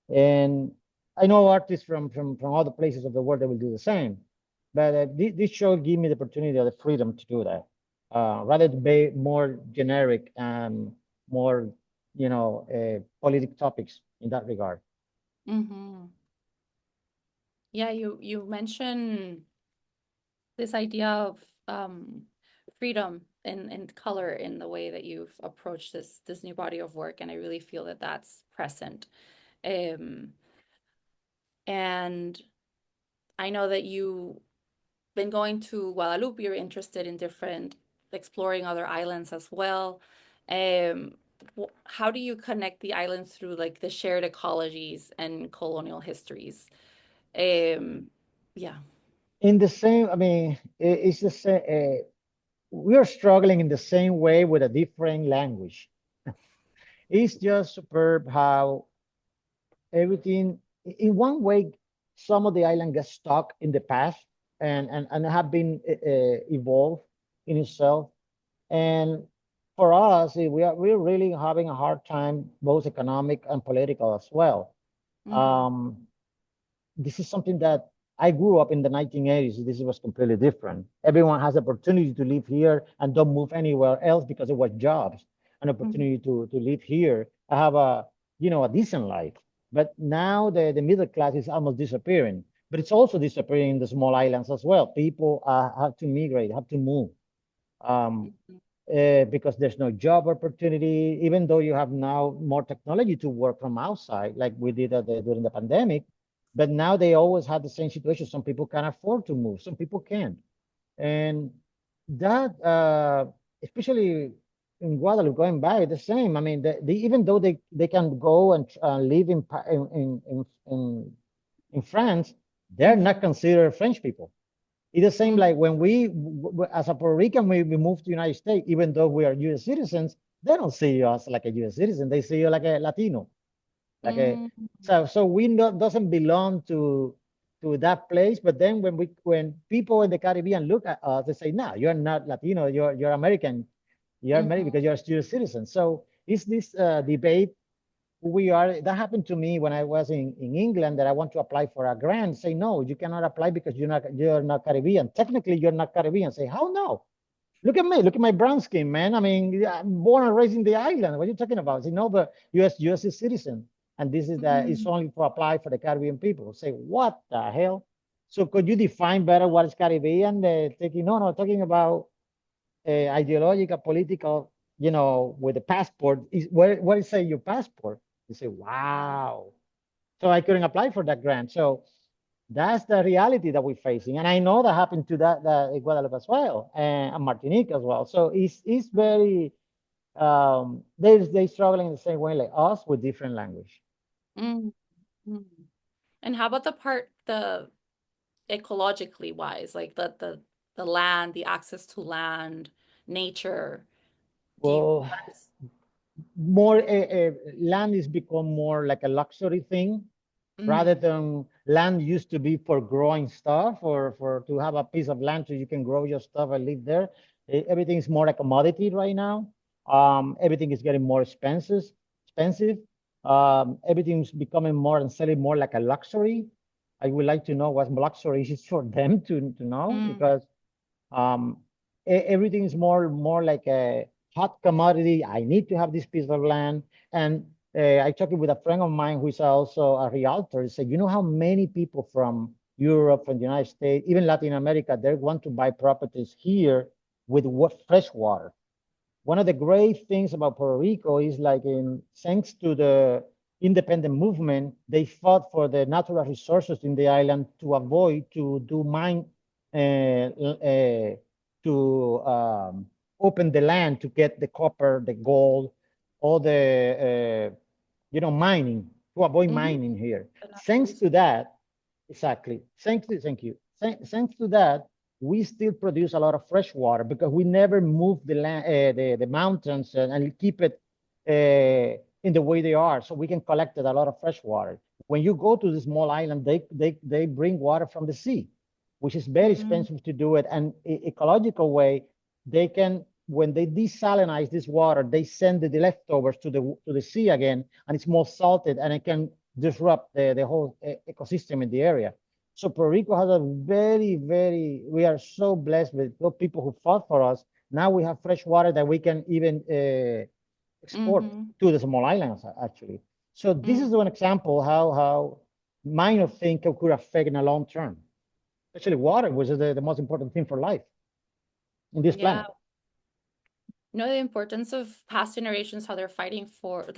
and I know artists from other places of the world that will do the same. But this show give me the opportunity or the freedom to do that, rather to be more generic and more, politic topics in that regard. Mhm. Yeah, you mentioned this idea of freedom and color in the way that you've approached this new body of work, and I really feel that that's present. Um, and I know that you've been going to Guadalupe. You're interested in different exploring other islands as well. Um, how do you connect the islands through like the shared ecologies and colonial histories? Um, yeah. In the same, I mean, it's the same. We are struggling in the same way with a different language. It's just superb how everything, in one way, some of the island gets stuck in the past and have been evolved in itself. And for us, we're really having a hard time, both economic and political as well. Hmm. Um, this is something that I grew up in the 1980s. This was completely different. Everyone has opportunity to live here and don't move anywhere else because it was jobs. an opportunity to live here. I have a, a decent life. But now the middle class is almost disappearing. But it's also disappearing in the small islands as well. People have to migrate, have to move. Um, because there's no job opportunity, even though you have now more technology to work from outside, like we did during the pandemic. But now they always have the same situation. Some people can afford to move, some people can't. And that, especially in Guadeloupe, going back, the same. I mean, even though they can go and live in France, they're not considered French people. It's the same like when as a Puerto Rican, we moved to the United States, even though we are U.S. citizens, they don't see us like a U.S. citizen. They see you like a Latino. Like so we doesn't belong to that place. But then when people in the Caribbean look at us, they say, no, you're not Latino, you're American. You're American because you're a U.S. citizen. So it's this debate we are. That happened to me when I was in England, that I want to apply for a grant. Say, no, you cannot apply because you're not Caribbean. Technically, you're not Caribbean. Say, how no? Look at me. Look at my brown skin, man. I mean, I'm born and raised in the island. What are you talking about? Say, no, but US is citizen. And this is it's only to apply for the Caribbean people. Say, what the hell? So could you define better what is Caribbean? Talking about ideological, political, with the passport. What is say your passport? You say, wow. So I couldn't apply for that grant. So that's the reality that we're facing. And I know that happened to that in Guadeloupe as well, and Martinique as well. So it's very, they struggling in the same way like us with different language. And how about the ecologically wise, like the land, the access to land, nature? Well, more land is become more like a luxury thing, rather than land used to be for growing stuff, or for to have a piece of land so you can grow your stuff and live there. Everything is more like a commodity right now. Everything is getting more expensive. Everything's becoming more and selling more like a luxury. I would like to know what luxury is for them to know, because everything is more like a hot commodity. I need to have this piece of land. And I talked with a friend of mine who is also a realtor. He said, you know how many people from Europe, from the United States, even Latin America, they want to buy properties here with fresh water. One of the great things about Puerto Rico is like thanks to the independent movement, they fought for the natural resources in the island to avoid to do mine, to open the land to get the copper, the gold, all the, mining, to avoid mining here. Thanks to that, exactly. Thank you. Thanks to that, we still produce a lot of fresh water because we never move the land, the mountains, and keep it in the way they are, so we can collect a lot of fresh water. When you go to the small island, they bring water from the sea, which is very expensive to do it. And ecological way, they can, when they desalinize this water, they send the leftovers to the sea again, and it's more salted, and it can disrupt the whole ecosystem in the area. So Puerto Rico has a we are so blessed with those people who fought for us. Now we have fresh water that we can even export to the small islands, actually. So this is one example how minor thing could affect in the long term, especially water, which is the most important thing for life in this planet. Know the importance of past generations, how they're fighting for,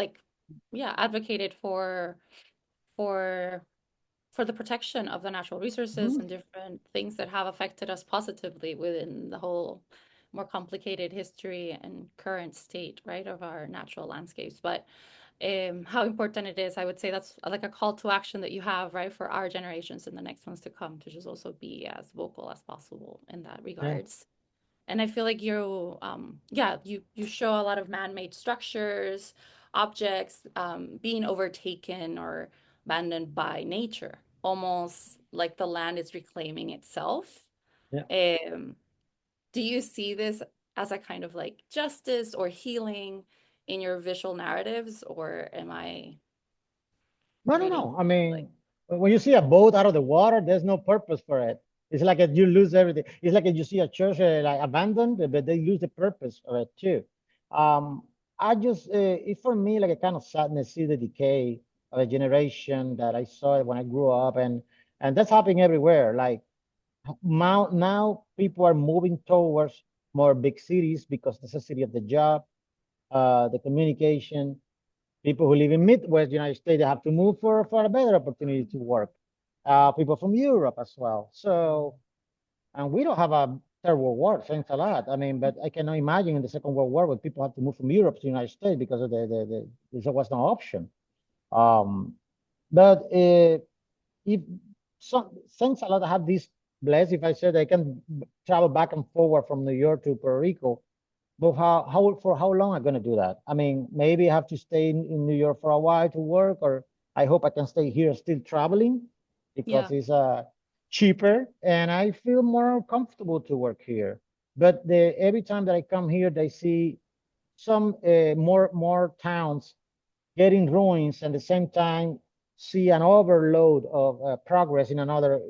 advocated for the protection of the natural resources and different things that have affected us positively within the whole more complicated history and current state, right, of our natural landscapes. But how important it is, I would say that's like a call to action that you have, right, for our generations and the next ones to come, to just also be as vocal as possible in that regards. And I feel like you show a lot of man-made structures, objects being overtaken or abandoned by nature, almost like the land is reclaiming itself. Do you see this as a kind of like justice or healing in your visual narratives, or am I No. I mean, when you see a boat out of the water, there's no purpose for it. It's like you lose everything. It's like you see a church like abandoned, but they lose the purpose of it too. I just, it for me, like a kind of sadness, see the decay of a generation that I saw it when I grew up, and that's happening everywhere. Like now people are moving towards more big cities because necessity of the job, the communication. People who live in Midwest United States, they have to move for a better opportunity to work. People from Europe as well. So, and we don't have a third world war, thanks a lot. I mean, but I cannot imagine in the Second World War when people had to move from Europe to the United States because of there was no option. Um, but if some, thanks a lot, I have this blessed. If I said I can travel back and forward from New York to Puerto Rico, but for how long am I going to do that? I mean, maybe I have to stay in New York for a while to work, or I hope I can stay here still traveling because Yeah. it's cheaper and I feel more comfortable to work here. But every time that I come here, they see some more towns getting ruins, and at the same time see an overload of progress in another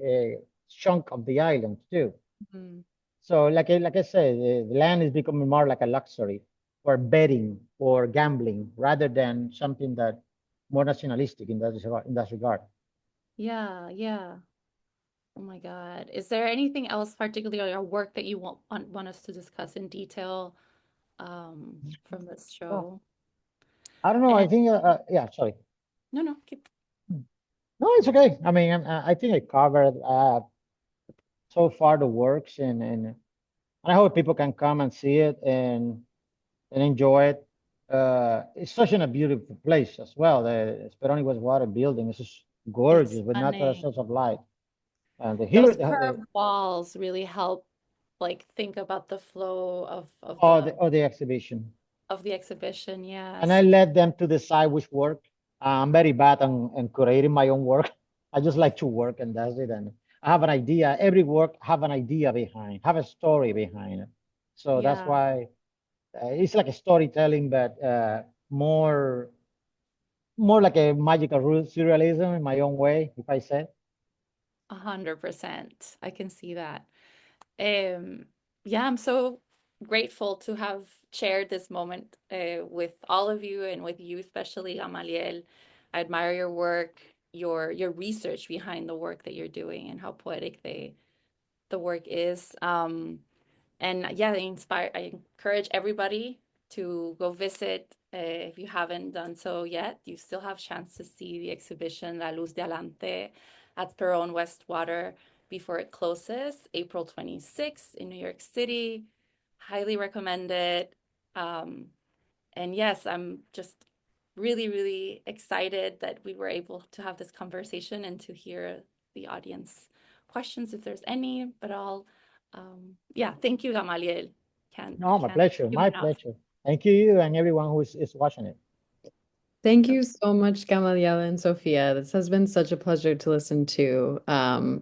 chunk of the island too. Mhm. So like I said, the land is becoming more like a luxury for betting or gambling rather than something that more nationalistic in that regard. Yeah, yeah. Oh my God. Is there anything else particularly or work that you want us to discuss in detail from this Oh, show? I don't know. I And think yeah. Sorry. no, no, keep. No, it's okay. I mean, I think I covered so far the works, and I hope people can come and see it and enjoy it. It's such a beautiful place as well. The Speroni was water building. It's just It's gorgeous with natural stunning. source of light. And Those curved walls really help like think about the flow or the exhibition. of the exhibition. And Yes. I let them to decide which work. I'm very bad on curating my own work. I just like to work and that's it. And I have an idea. Every work have an idea behind, have a story behind it. So that's Yeah. why it's like a storytelling, but more like a magical surrealism in my own way, if I say. 100%. I can see that. Um, yeah, I'm so grateful to have shared this moment with all of you and with you, especially Gamaliel. I admire your work, your research behind the work that you're doing and how poetic the work is. And yeah, I encourage everybody to go visit. If you haven't done so yet, you still have chance to see the exhibition La Luz de Alante at Perón West Water before it closes, April 26th in New York City. Highly recommend it. Um, and yes, I'm just really, really excited that we were able to have this conversation and to hear the audience questions if there's any, but yeah, thank you, Gamaliel. Can't No, my can't pleasure. thank you My enough. pleasure. Thank you and everyone who is watching it. Thank So you so much, Gamaliel and Sophia. This has been such a pleasure to listen to.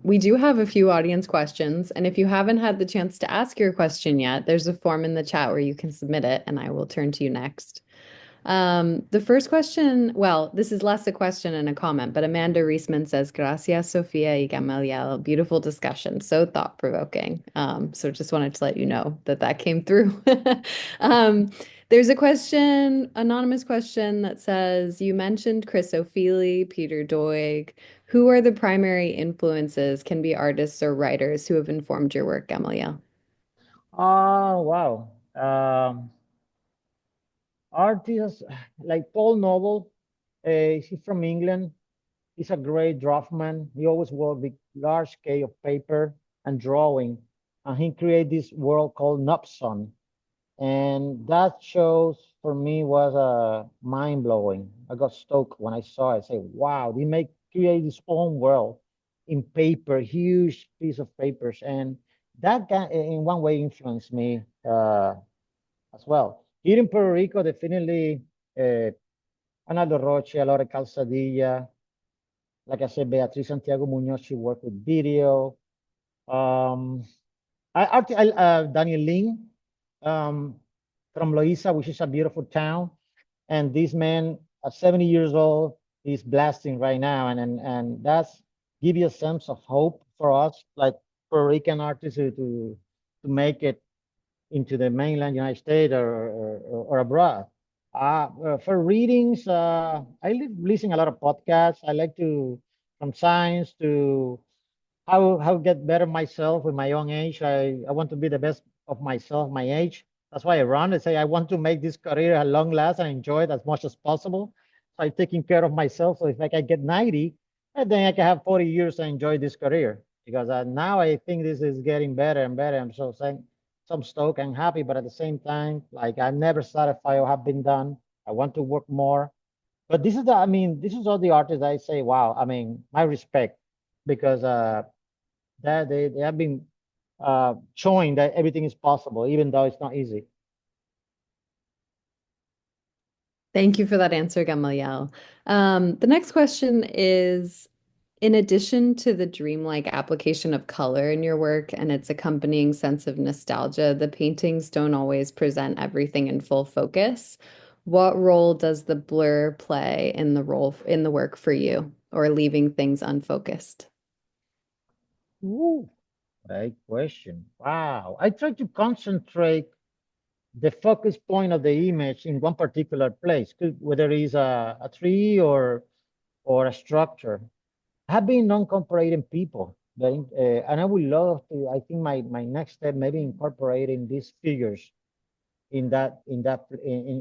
We do have a few audience questions, and if you haven't had the chance to ask your question yet, there's a form in the chat where you can submit it, and I will turn to you next. The first question, well, this is less a question and a comment, but Amanda Reisman says, Gracias, Sofia y Gamaliel. Beautiful discussion, so thought-provoking. So just wanted to let you know that that came through. There's a question, anonymous question that says, you mentioned Chris O'Feely, Peter Doig. Who are the primary influences, can be artists or writers, who have informed your work, Gamaliel? Oh, wow. Artists like Paul Noble, he's from England. He's a great draughtsman. He always worked with large scale of paper and drawing. And he created this world called Nopson. And that shows for me was mind blowing. I got stoked when I saw it. I say, wow, they create his own world in paper, huge piece of papers. And that in one way influenced me as well. Here in Puerto Rico, definitely uh, Analdo Roche, Alore Calzadilla, like I said, Beatriz Santiago Munoz, she worked with video. Um, Daniel Ling um, from Loiza, which is a beautiful town. And this man at 70 years old is blasting right now. And that's give you a sense of hope for us, like Puerto Rican artists to make it into the mainland United States or abroad. For readings, listening a lot of podcasts. I like to, from science to how get better myself with my own age. I want to be the best of myself, my age. That's why I run. I say I want to make this career a long last and enjoy it as much as possible. So I'm taking care of myself. So if I can get 90, and then I can have 40 years to enjoy this career. Because now I think this is getting better and better. I'm so saying some stoked and happy, but at the same time, like I'm never satisfied or have been done. I want to work more. But this is the, I mean, this is all the artists I say, wow, I mean, my respect, because that they have been showing that everything is possible, even though it's not easy. Thank you for that answer, Gamaliel. The next question is, in addition to the dreamlike application of color in your work and its accompanying sense of nostalgia, the paintings don't always present everything in full focus. What role does the blur play in the work for you, or leaving things unfocused? Ooh, great question. Wow. I try to concentrate the focus point of the image in one particular place, whether it's a tree or a structure. I have been non-cooperating people, and I would love to. I think my next step maybe incorporating these figures in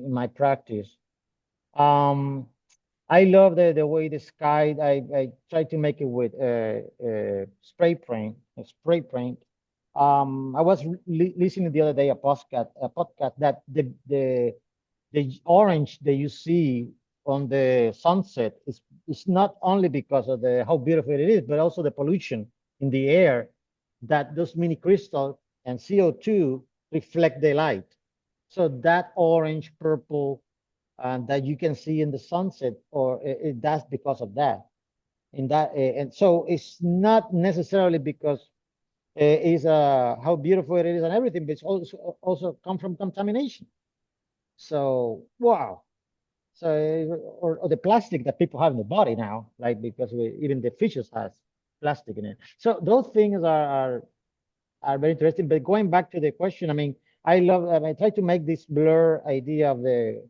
my practice. Um, I love the way the sky. I try to make it with spray paint. I was listening the other day a podcast that the orange that you see on the sunset is not only because of the how beautiful it is, but also the pollution in the air that those mini crystals and CO2 reflect the light. So that orange, purple, that you can see in the sunset, or that's because of that. And so it's not necessarily because is how beautiful it is and everything, but it's also come from contamination. So wow. So or the plastic that people have in the body now, like because even the fishes has plastic in it. So those things are very interesting. But going back to the question, I mean, I try to make this blur idea of the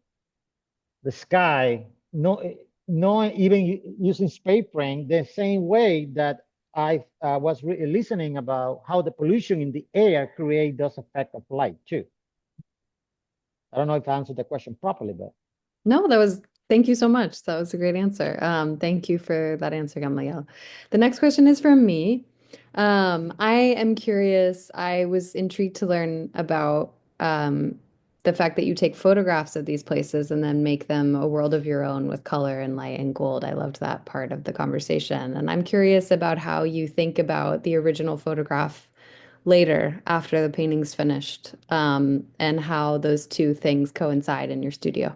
sky, no even using spray paint, the same way that I was listening about how the pollution in the air create those effect of light too. I don't know if I answered the question properly, but No, thank you so much. That was a great answer. Thank you for that answer, Gamaliel. The next question is from me. I am curious. I was intrigued to learn about the fact that you take photographs of these places and then make them a world of your own with color and light and gold. I loved that part of the conversation. And I'm curious about how you think about the original photograph later after the painting's finished, and how those two things coincide in your studio.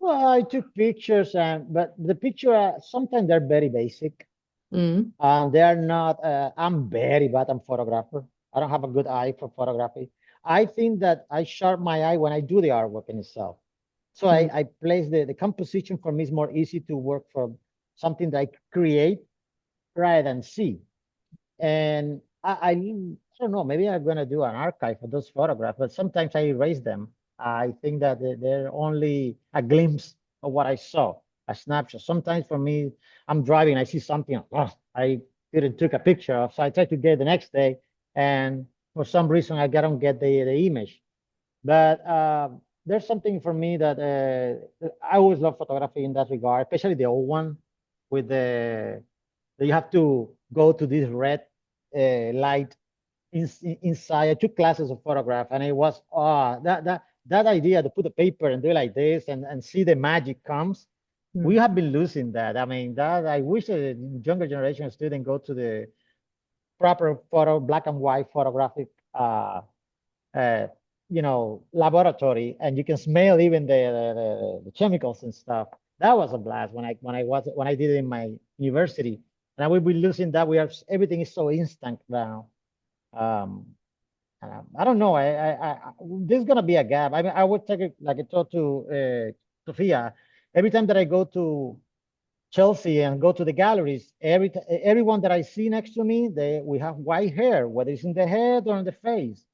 well, I took pictures, and but the picture sometimes they're very basic. Mm. They are not. I'm very bad at photographer. I don't have a good eye for photography. I think that I sharp my eye when I do the artwork in itself. So Mm. I place the composition for me is more easy to work from something that I create rather than see. And I don't know, maybe I'm gonna do an archive for those photographs, but sometimes I erase them. I think that they're only a glimpse of what I saw, a snapshot. Sometimes for me, I'm driving, I see something, oh, I didn't took a picture of, so I try to get it the next day, and for some reason I don't get the image. But there's something for me that I always love photography in that regard, especially the old one with that you have to go to this red light inside. I took classes of photograph, and it was that idea to put the paper and do it like this and see the magic comes. We Mm. have been losing that. I mean, that I wish the younger generation student go to the proper photo, black and white photographic uh, laboratory, and you can smell even the chemicals and stuff. That was a blast when I did it in my university. And we will be losing that. Everything is so instant now. Um, I don't know. There's gonna be a gap. I mean, I would take it like I told to Sofia. Every time that I go to Chelsea and go to the galleries, everyone that I see next to me, we have white hair, whether it's in the head or in the face.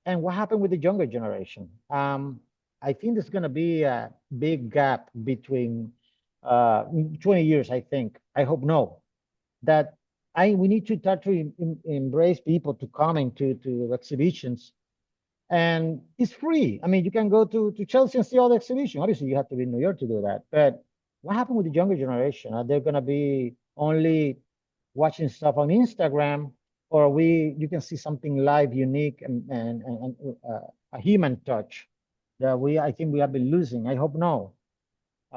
And what happened with the younger generation? I think there's going to be a big gap between 20 years, I think. I hope no. That we need to start to embrace people to come into exhibitions. And it's free. I mean, you can go to Chelsea and see all the exhibition. Obviously, you have to be in New York to do that. But what happened with the younger generation? Are they going to be only watching stuff on Instagram, or you can see something live, unique, and a human touch that I think we have been losing. I hope no.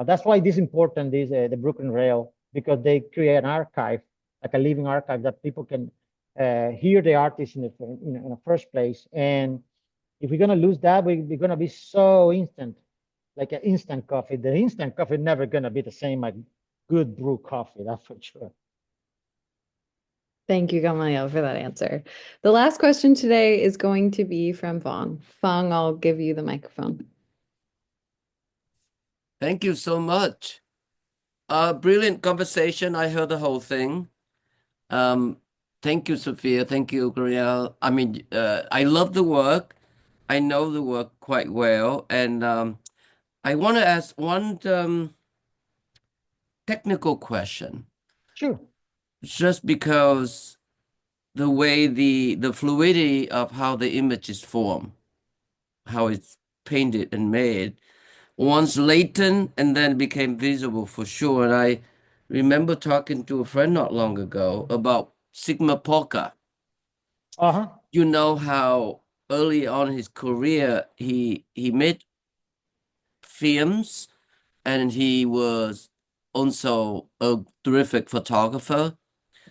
That's why this important is the Brooklyn Rail, because they create an archive, like a living archive that people can hear the artist in the first place. And if we're gonna lose that, we're gonna be so instant, like an instant coffee. The instant coffee never gonna be the same like good brew coffee, that's for sure. Thank you, Gamaliel, for that answer. The last question today is going to be from Fong. Fong, I'll give you the microphone. Thank you so much. Brilliant conversation. I heard the whole thing. Thank you, Sophia. Thank you, Gabrielle. I mean, I love the work. I know the work quite well. And I want to ask one technical question. Sure. Just because the way the fluidity of how the image is formed, how it's painted and made, once latent and then became visible for sure. And I remember talking to a friend not long ago about Sigma Polka. You know how early on in his career he made films, and he was also a terrific photographer.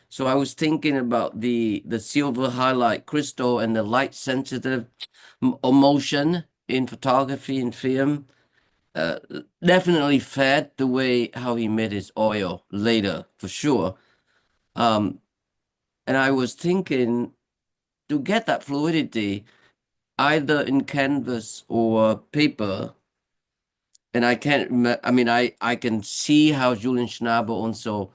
So I was thinking about the silver highlight crystal and the light sensitive motion in photography and film. Definitely fed the way how he made his oil later, for sure. And I was thinking to get that fluidity, either in canvas or paper, and I can't remember, I mean, I can see how Julian Schnabel also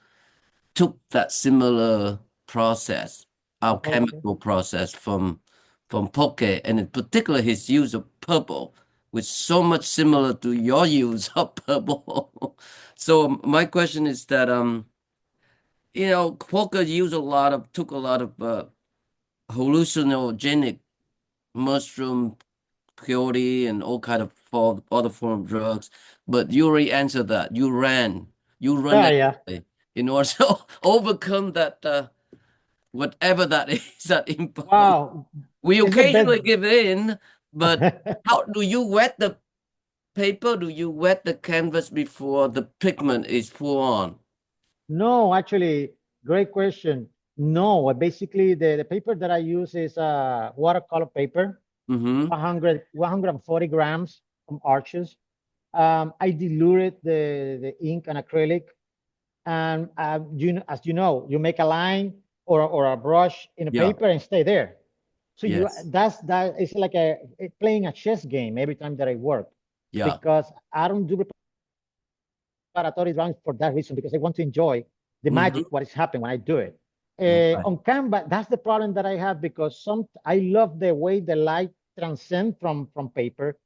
took that similar process, alchemical process from Poke, and in particular his use of purple, which is so much similar to your use of purple. So my question is that you know, Poke took a lot of hallucinogenic mushroom peyote and all kind of other form of drugs, but you already answered that. You run in order to overcome that whatever that is that impulse. Wow. We occasionally give in, but how do you wet the paper? Do you wet the canvas before the pigment is poured on? No, actually, great question. No, basically the paper that I use is watercolor paper, 140 grams from Arches. I diluted the ink and acrylic, and as you know, you make a line or a brush in a paper and stay there. So that is like playing a chess game every time that I work. Because I don't do preparatory drawings for that reason, because I want to enjoy the magic, what is happening when I do it. On Canvas, that's the problem that I have, because I love the way the light transcends from paper.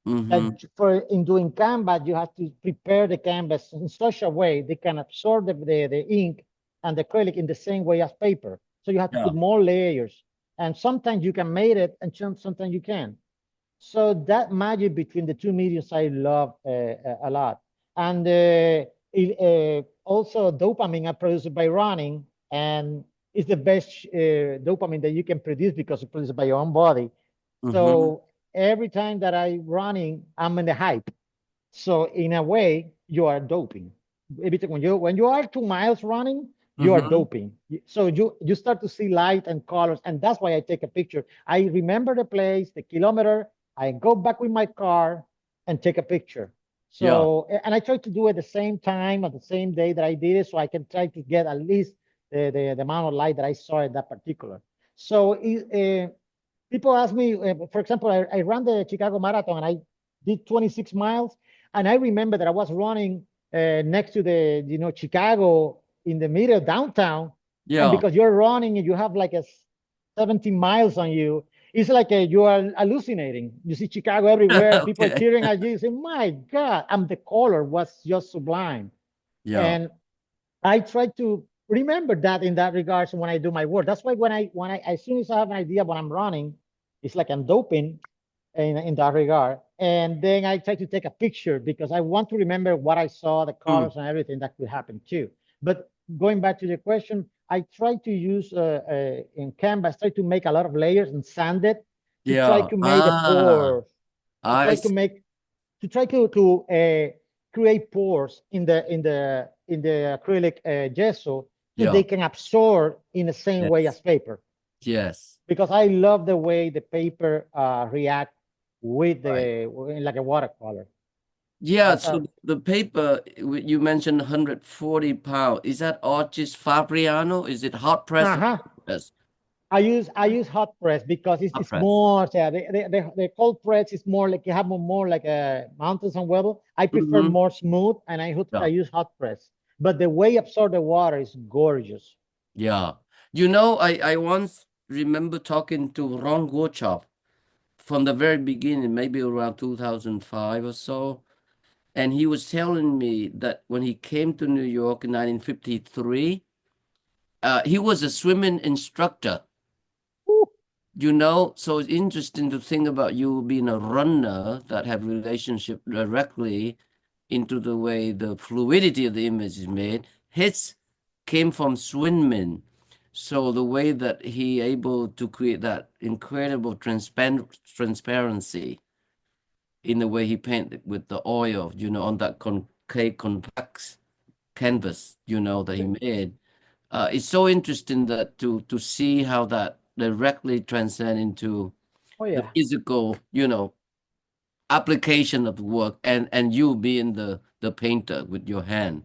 In doing Canvas, you have to prepare the canvas in such a way they can absorb the ink and the acrylic in the same way as paper. So you have to put more layers. And sometimes you can make it, and sometimes you can. So that magic between the two mediums I love a lot. And also dopamine are produced by running, and it's the best dopamine that you can produce because it's produced by your own body. So every time that I'm running, I'm in the hype. So in a way, you are doping. When you are 2 miles running, you are doping. So you start to see light and colors, and that's why I take a picture. I remember the place, the kilometer. I go back with my car and take a picture. So and I try to do it at the same time, at the same day that I did it, so I can try to get at least the amount of light that I saw at that particular. So people ask me, for example, I ran the Chicago Marathon and I did 26 miles. And I remember that I was running next to the, Chicago in the middle downtown. And because you're running and you have like 17 miles on you, it's like you are hallucinating. You see Chicago everywhere, people are Okay. cheering at you. You say, my God, and the color was just sublime. Yeah. And I try to remember that in that regards when I do my work. That's why when I as soon as I have an idea when I'm running, it's like I'm doping in that regard. And then I try to take a picture because I want to remember what I saw, the colors and everything that could happen too. But going back to the question, I try to use in Canvas, try to make a lot of layers and sand it to try Yeah. to make the pores. To I try to see. make to try to create pores in the acrylic gesso so Yeah. they can absorb in the same way Yes. as paper. Yes. Because I love the way the paper react with Right. like a watercolor. Yeah, That's so the paper you mentioned 140 pounds. Is that Archis Fabriano? Is it hot press or cold press? I use hot press because Hot it's press. more the cold press is more like you have more like a mountains and weather. I prefer Mhm. more smooth and I Yeah. use hot press. But the way absorb the water is gorgeous. Yeah. You know, I once remember talking to Ron Gorchov from the very beginning, maybe around 2005 or so. And he was telling me that when he came to New York in 1953, he was a swimming instructor. Woo. You know, so it's interesting to think about you being a runner that have relationship directly into the way the fluidity of the image is made. His came from swimming. So the way that he able to create that incredible transparency in the way he painted with the oil, you know, on that concave convex canvas, you know, that he made. It's so interesting that to see how that directly transcend into Oh the yeah. physical, you know, application of the work and you being the painter with your hand.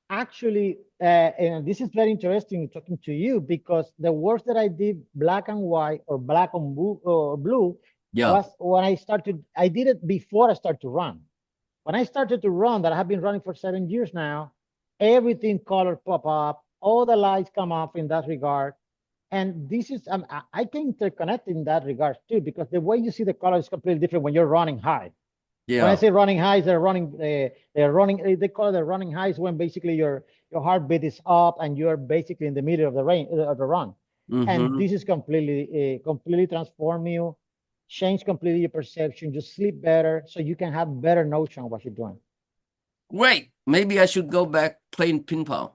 Actually, and this is very interesting talking to you because the works that I did black and white or black on blue Yeah. was when I did it before I started to run. When I started to run, that I have been running for 7 years now, everything color pop up, all the lights come up in that regard. And this is, I can interconnect in that regard too, because the way you see the color is completely different when you're running high. When I Yeah. say running highs, they call it the running highs when basically your heartbeat is up and you're basically in the middle of the run. And Mm-hmm. this is completely transform you, change completely your perception, just sleep better so you can have better notion of what you're doing. Great. Maybe I should go back playing ping pong.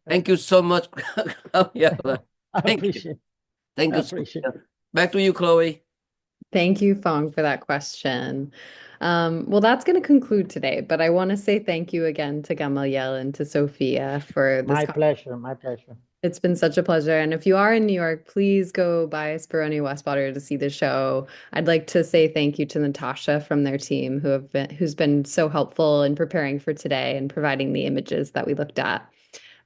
Thank you so much. Yeah. I Thank you. appreciate Thank I you. appreciate Back to you, Chloe. Thank you, Fong, for that question. Well, that's going to conclude today, but I want to say thank you again to Gamaliel and to Sophia for this. My pleasure. My pleasure. It's been such a pleasure. And if you are in New York, please go by Speroni Westwater to see the show. I'd like to say thank you to Natasha from their team who's been so helpful in preparing for today and providing the images that we looked at.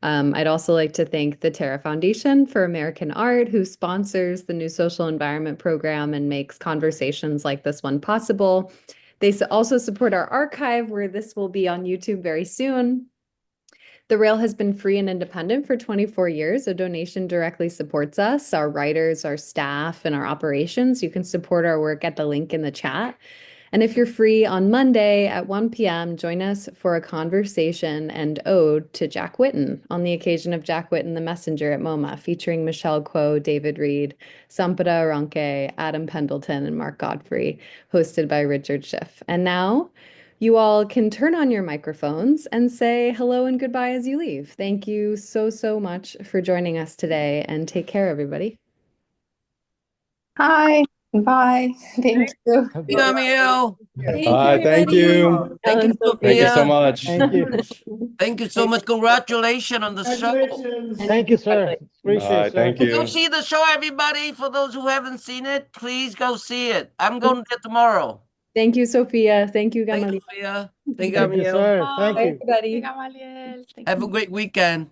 I'd also like to thank the Terra Foundation for American Art, who sponsors the New Social Environment Program and makes conversations like this one possible. They also support our archive, where this will be on YouTube very soon. The Rail has been free and independent for 24 years. A donation directly supports us, our writers, our staff, and our operations. You can support our work at the link in the chat. And if you're free on Monday at 1 p.m., join us for a conversation and ode to Jack Whitten on the occasion of Jack Whitten, the Messenger at MoMA, featuring Michelle Kuo, David Reed, Sampara Aranke, Adam Pendleton, and Mark Godfrey, hosted by Richard Schiff. And now you all can turn on your microphones and say hello and goodbye as you leave. Thank you so, so much for joining us today, and take care, everybody. Hi. Bye. Thank you. Gamaliel. Bye. Thank you, Thank you. Thank you, Thank you so Sophia. much. Thank you. Thank you so much. Congratulations on the show. Thank you, sir. Appreciate it, sir. Thank Go you. see the show, everybody. For those who haven't seen it, please go see it. I'm going there tomorrow. Thank you, Sophia. Thank you, Thank Gamaliel. you, Sophia. Thank you, Thank you, Gamaliel. sir. Thank Bye, you. everybody. Gamaliel. Thank Have you. a great weekend.